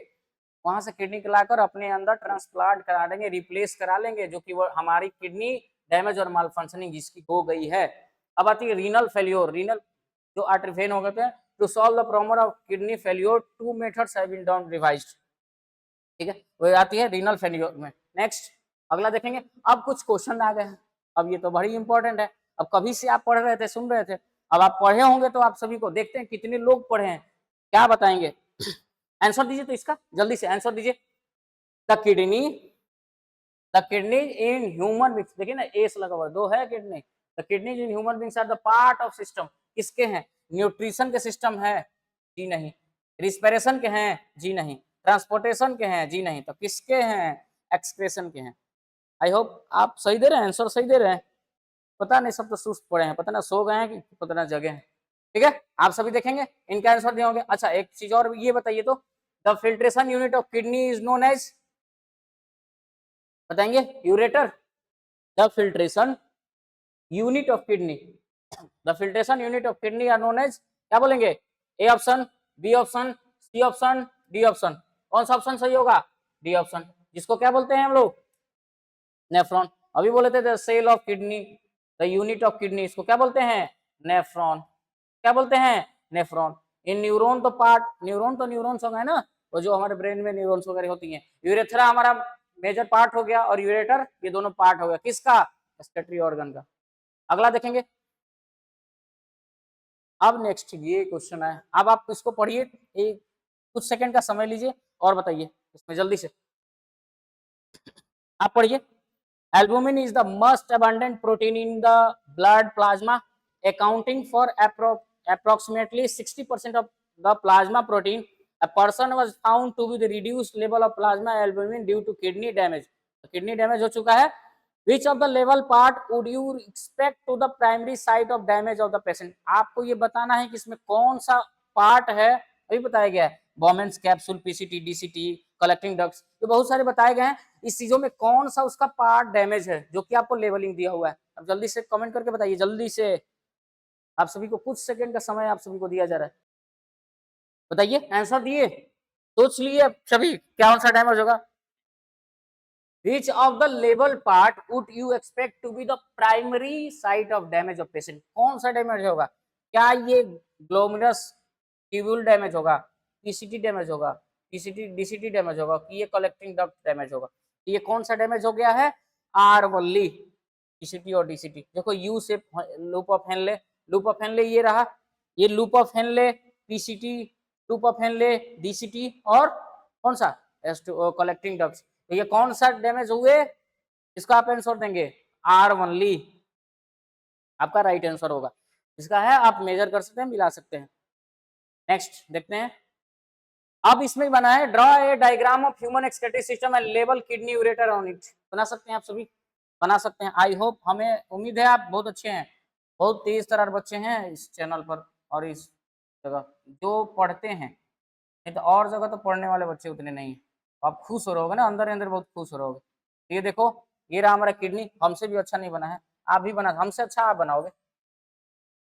वहां से किडनी लाकर अपने अंदर ट्रांसप्लांट करा देंगे, रिप्लेस करा लेंगे, जो कि वो हमारी किडनी डैमेज और माल फंक्शनिंग जिसकी हो गई है। अब आती है रीनल फेल्योर, रीनल जो आर्टरीफेन हो गए थे। To solve the problem of kidney failure two methods have been down revised, ठीक है, वो आती है रीनल फेल्योर में। नेक्स्ट अगला देखेंगे। अब कुछ क्वेश्चन आ गए हैं, अब ये तो बड़ी इंपॉर्टेंट है। अब कभी से आप पढ़ रहे थे, सुन रहे थे, अब आप पढ़े होंगे तो आप सभी को देखते हैं कितने लोग पढ़े हैं, क्या बताएंगे। आंसर दीजिए तो इसका, जल्दी से आंसर दीजिए। The kidney, the kidney in human beings, देखिए ना एस लगा हुआ, दो है किडनी। The kidney in human beings are the part of system, किसके हैं? न्यूट्रिशन के सिस्टम है? जी नहीं। रिस्पिरेशन के हैं? जी नहीं। ट्रांसपोर्टेशन के हैं? जी नहीं। तो किसके हैं? एक्सक्रेशन के हैं। आई होप आप सही दे रहे हैं, आंसर सही दे रहे हैं। पता नहीं सब तो सुस्त पड़े हैं, पता ना सो गए हैं कि पता ना जगे हैं। ठीक है, आप सभी देखेंगे इनके आंसर दिए होंगे। अच्छा एक चीज और ये बताइए तो, the filtration unit of kidney is known as, बताएंगे, ureter. The filtration unit of kidney, the filtration unit of kidney are known as, क्या बोलेंगे? A option, B option, C option, D option. कौन सा ऑप्शन सही होगा? D option, जिसको क्या बोलते हैं हम लोग? नेफ्रॉन। अभी बोले थे the cell of kidney, the unit of kidney, इसको क्या बोलते हैं? नेफ्रॉन। क्या बोलते हैं? नेफ्रॉन। इन न्यूरॉन तो पार्ट, न्यूरॉन तो न्यूरॉन्स हो गए ना, वो जो हमारे ब्रेन में न्यूरॉन्स वगैरह होती हैं। यूरेथ्रा हमारा मेजर पार्ट हो गया और यूरेटर, ये दोनों पार्ट हो गया किसका? स्केटरी ऑर्गन का। अगला देखेंगे। अब नेक्स्ट ये क्वेश्चन है, अब आप इसको पढ़िए, एक कुछ सेकंड का समय लीजिए और बताइए इसमें जल्दी से, आप पढ़िए। Albumin is the most abundant protein in the blood plasma, accounting for approximately 60% of the plasma protein. A person was found to be the reduced level of plasma albumin due to kidney damage. Kidney damage हो चुका है। Which of the level part would you expect to the primary site of damage of the patient? आपको ये बताना है कि इसमें कौन सा पार्ट है, अभी बताया गया है। बोमेंस capsule, PCT, DCT, collecting ducts, ये बहुत सारे बताए गए हैं। इस चीजों में कौन सा उसका पार्ट डैमेज है जो कि आपको लेवलिंग दिया हुआ है? अब जल्दी से कमेंट करके बताइए, जल्दी से। आप सभी को कुछ सेकंड का समय आप सभी को दिया जा रहा है, बताइए आंसर दिए, सोच लिए सभी क्या सा डैमेज होगा। Which of the label part would you expect to be the primary site of damage of patient? कौन सा डैमेज होगा? क्या ये ग्लोमेरुलस ट्यूब्यूल डैमेज होगा, पीसीटी डैमेज होगा, पीसीटी डीसीटी डैमेज होगा, कि ये कलेक्टिंग डक्ट डैमेज होगा? ये कौन सा डैमेज हो गया है? आर वनली, पीसीटी और डीसीटी। देखो यू से loop of Henle, loop of Henle ये रहा, ये loop of Henle, PCT, loop of Henle, DCT और कौन सा? Collecting duct. तो ये कौन सा डैमेज हुए, इसका आप आंसर देंगे आर वनली, आपका राइट आंसर होगा। इसका है आप मेजर कर सकते हैं, मिला सकते हैं। नेक्स्ट देखते हैं। अब इसमें बना है draw a diagram of human excretory system and label kidney ureter on it. बना सकते हैं आप सभी, बना सकते हैं। आई होप, हमें उम्मीद है आप बहुत अच्छे हैं, बहुत तेज तरार बच्चे हैं इस चैनल पर और इस जगह जो पढ़ते हैं, नहीं तो और जगह तो पढ़ने वाले बच्चे उतने नहीं। आप खुश हो रहोगे ना, अंदर अंदर बहुत खुश हो रहोगे। ये देखो, ये रहा हमारा किडनी, हमसे भी अच्छा नहीं बना है, आप भी बना, हमसे अच्छा आप बनाओगे।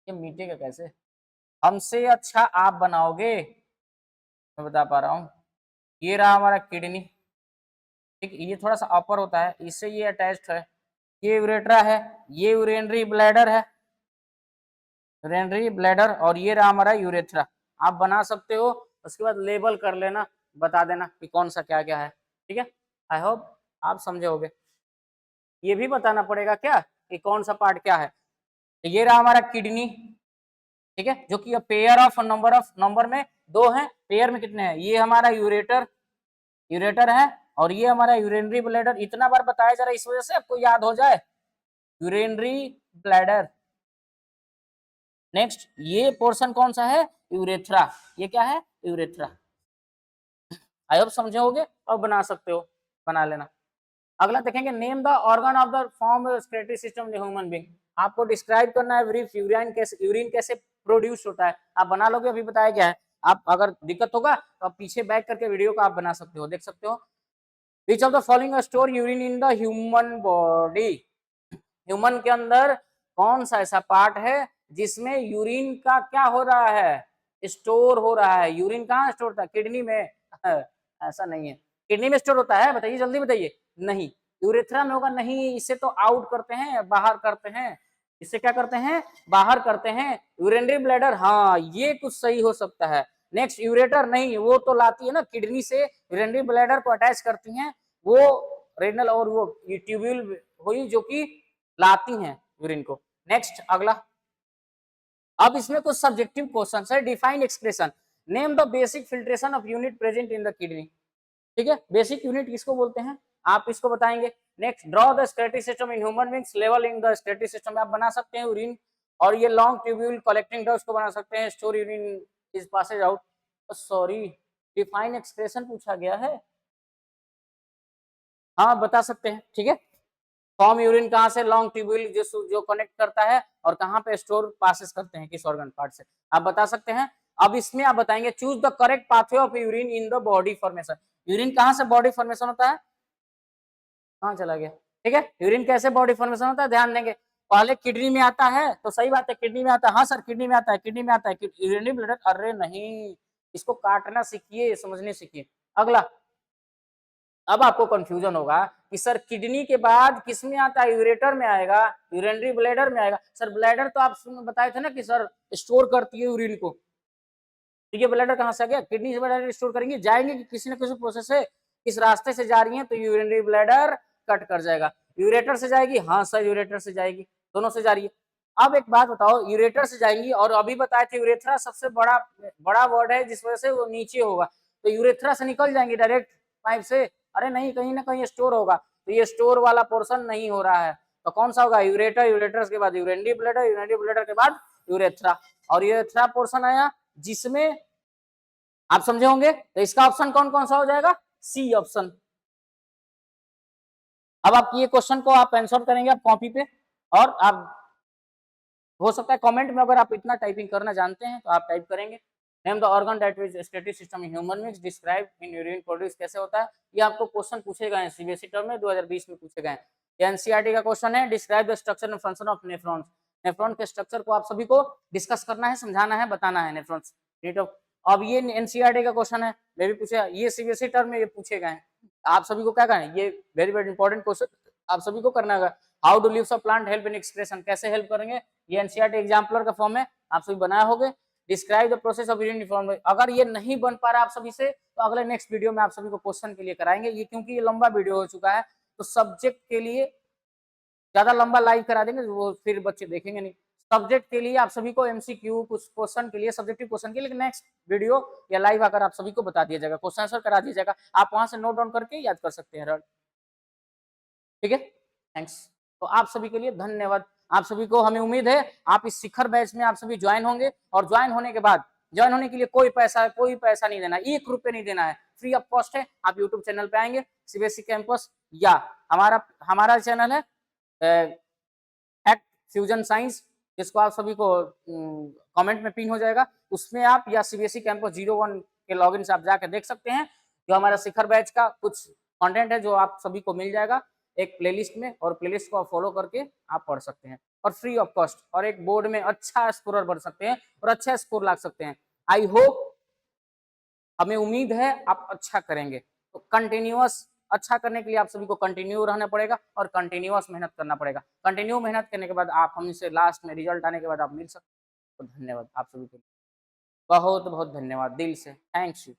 ये मीटेगा कैसे? हमसे अच्छा आप बनाओगे, मैं बता पा रहा हूँ। ये रहा हमारा किडनी, ठीक, ये थोड़ा सा अपर होता है, इससे ये अटैच्ड है। ये यूरेट्रा है, ये यूरेनरी ब्लैडर है, यूरेनरी ब्लैडर, और ये रहा हमारा यूरेथ्रा। आप बना सकते हो, उसके बाद लेबल कर लेना, बता देना कि कौन सा क्या क्या है, ठीक है। आई होप आप समझे होगे। ये भी बताना पड़ेगा क्या कि कौन सा पार्ट क्या है। तो ये रहा हमारा किडनी, ठीक है, जो कि पेयर ऑफ नंबर में दो हैं, पेयर में कितने हैं? ये हमारा यूरेटर, यूरेटर है, और ये हमारा यूरिनरी ब्लैडर। इतना बार बताया जा रहा है इस वजह से आपको याद हो जाए, यूरिनरी ब्लैडर, नेक्स्ट ये पोर्शन कौन सा है, यूरेथ्रा, ये क्या है, यूरेथ्रा। आई होप समझे होगे और बना सकते हो, बना लेना। अगला देखेंगे, name the organ of the form respiratory system in human being. आपको डिस्क्राइब करना है ब्रीफ यूरिन कैसे प्रोड्यूस होता है, आप बना लोगे, अभी बताया गया है। आप अगर दिक्कत होगा तो आप पीछे बैक करके वीडियो को आप बना सकते हो, देख सकते हो। Which of the following store urine in the human body, human के अंदर कौन सा ऐसा पार्ट है जिसमें यूरिन का क्या हो रहा है, स्टोर हो रहा है। यूरिन कहाँ स्टोर होता है, किडनी में ऐसा नहीं है, किडनी में स्टोर होता है, बताइए जल्दी बताइए, नहीं। यूरेथ्रा में होगा, नहीं, इसे तो आउट करते हैं, बाहर करते हैं, इसे क्या करते हैं, बाहर करते हैं। यूरिनरी ब्लैडर, हाँ ये कुछ सही हो सकता है। नेक्स्ट यूरेटर, नहीं, वो तो लाती है ना किडनी से, यूरिनरी ब्लैडर को अटैच करती हैं, वो रेनल और वो ट्यूब्यूल हुई जो कि लाती हैं यूरिन को। नेक्स्ट अगला, अब इसमें कुछ सब्जेक्टिव क्वेश्चन है। Define expression, name the basic filtration of unit present in the kidney. ठीक है, बेसिक यूनिट किसको बोलते हैं, आप इसको बताएंगे। Next, draw the skeletal system in human beings, level in the skeletal system में आप बना सकते हैं यूरिन, और ये लॉन्ग ट्यूब्यूल कलेक्टिंग डक्ट्स को बना सकते हैं, store urine is passes out. Sorry, define expression पूछा गया है, हाँ बता सकते हैं, ठीक है। फॉर्म यूरिन कहाँ से, लॉन्ग ट्यूब्यूल जो कनेक्ट करता है, और कहाँ पे स्टोर पासेस करते हैं, किस ऑर्गन पार्ट से, आप बता सकते हैं। अब इसमें आप बताएंगे, choose the correct pathway of urine in the body formation. Urine कहाँ से बॉडी फॉर्मेशन होता है, कहाँ चला गया, ठीक है। यूरिन कैसे बॉडी फॉर्मेशन होता है, ध्यान देंगे। पहले किडनी में आता है, तो सही बात है, किडनी में आता है, हाँ सर किडनी में आता है, किडनी में आता है यूरिनरी ब्लैडर, अरे नहीं, इसको काटना सीखिए, समझने सीखिए। अगला, अब आपको कंफ्यूजन होगा कि सर किडनी के बाद किस में आता है, यूरेटर में आएगा, यूरिनरी ब्लैडर में आएगा। सर ब्लैडर तो आप बताए थे ना कि सर स्टोर करती है यूरिन को, तो ये ब्लैडर कहाँ से आ गया, किडनी से ब्लैडर स्टोर करेंगे, जाएंगे कि किसी न किसी प्रोसेस से, किस रास्ते से जा रही है, तो यूरिनरी ब्लैडर कट कर जाएगा। यूरेटर से जाएगी, हाँ सर यूरेटर से जाएगी, दोनों से जा रही है। अब एक बात बताओ, यूरेटर से जाएंगी, और अभी बताए थे यूरेथ्रा सबसे बड़ा बड़ा वर्ड है जिस वजह से वो नीचे होगा, तो यूरेथ्रा से निकल जाएंगी डायरेक्ट पाइप से, अरे नहीं, कहीं ना कहीं स्टोर होगा, तो ये स्टोर वाला पोर्शन नहीं हो रहा है, तो कौन सा होगा, यूरेटर, यूरेटर के बाद यूरिनरी ब्लैडर, यूरिनरी ब्लैडर के बाद यूरेथ्रा, और यूरेथ्रा पोर्शन आया जिसमें आप समझे होंगे, तो इसका ऑप्शन कौन कौन सा हो जाएगा, सी ऑप्शन। अब आप ये क्वेश्चन को आप आंसर करेंगे आप कॉपी पे, और आप हो सकता है कमेंट में अगर आप इतना टाइपिंग करना जानते हैं तो आप टाइप करेंगे, name the organ that is static system in human beings, describe in urine produce कैसे होता है। ये आपको क्वेश्चन पूछे गए हैं सीबीएसई टर्म में 2020 में पूछे गए हैं। ये एनसीईआरटी का क्वेश्चन है, describe the structure and function of nephrons. Nephron के स्ट्रक्चर को आप सभी को डिस्कस करना है, समझाना है, बताना है, नेफ्रॉन्स। अब ये एनसीईआरटी का क्वेश्चन है, मैं भी पूछा, ये सीबीएसई टर्म में ये पूछे गए हैं, आप सभी को क्या करें, ये वेरी वेरी इंपॉर्टेंट क्वेश्चन आप सभी को करना है। How do leaves of plant help in excretion, कैसे हेल्प करेंगे, ये एनसीईआरटी एग्जाम्पलर का फॉर्म है, आप सभी बनाए होंगे। Describe the process of urine form, अगर ये नहीं बन पा रहा आप सभी से तो अगले नेक्स्ट वीडियो में आप सभी को क्वेश्चन के लिए कराएंगे, ये क्योंकि ये लंबा वीडियो हो चुका है, तो सब्जेक्ट के लिए ज्यादा लंबा लाइव करा देंगे, वो फिर बच्चे देखेंगे नहीं। सब्जेक्ट के लिए आप सभी को एमसीक्यू कुछ क्वेश्चन के लिए, सब्जेक्टिव क्वेश्चन के लिए नेक्स्ट वीडियो या लाइव आकर आप सभी को बता दिया जाएगा, क्वेश्चन आंसर करा दिया जाएगा, आप वहां से नोट डाउन करके याद कर सकते हैं, ठीक है। थैंक्स, तो आप सभी के लिए धन्यवाद। आप सभी को, हमें उम्मीद है आप इस शिखर बैच में आप सभी ज्वाइन होंगे, और ज्वाइन होने के बाद, ज्वाइन होने के लिए कोई पैसा नहीं देना, 1 रुपये नहीं देना है, फ्री ऑफ कॉस्ट है। आप यूट्यूब चैनल पे आएंगे सीबीएसई कैंपस, या हमारा चैनल है एक्ट फ्यूजन साइंस, जिसको आप सभी को कमेंट में पिन हो जाएगा, उसमें आप या सीबीएसई कैंपस 01 के लॉगिन से आप जाकर देख सकते हैं, जो हमारा शिखर बैच का कुछ कंटेंट है जो आप सभी को मिल जाएगा एक प्लेलिस्ट में, और प्लेलिस्ट को आप फॉलो करके आप पढ़ सकते हैं, और फ्री ऑफ कॉस्ट, और एक बोर्ड में अच्छा स्कोरर बन सकते हैं और अच्छा स्कोर ला सकते हैं। आई होप, हमें उम्मीद है आप अच्छा करेंगे, तो कंटिन्यूअस अच्छा करने के लिए आप सभी को कंटिन्यू रहना पड़ेगा, और कंटिन्यूअस मेहनत करना पड़ेगा। कंटिन्यू मेहनत करने के बाद आप हमसे लास्ट में रिजल्ट आने के बाद आप मिल सकते हैं। तो धन्यवाद आप सभी को, बहुत बहुत धन्यवाद दिल से, थैंक्स यू।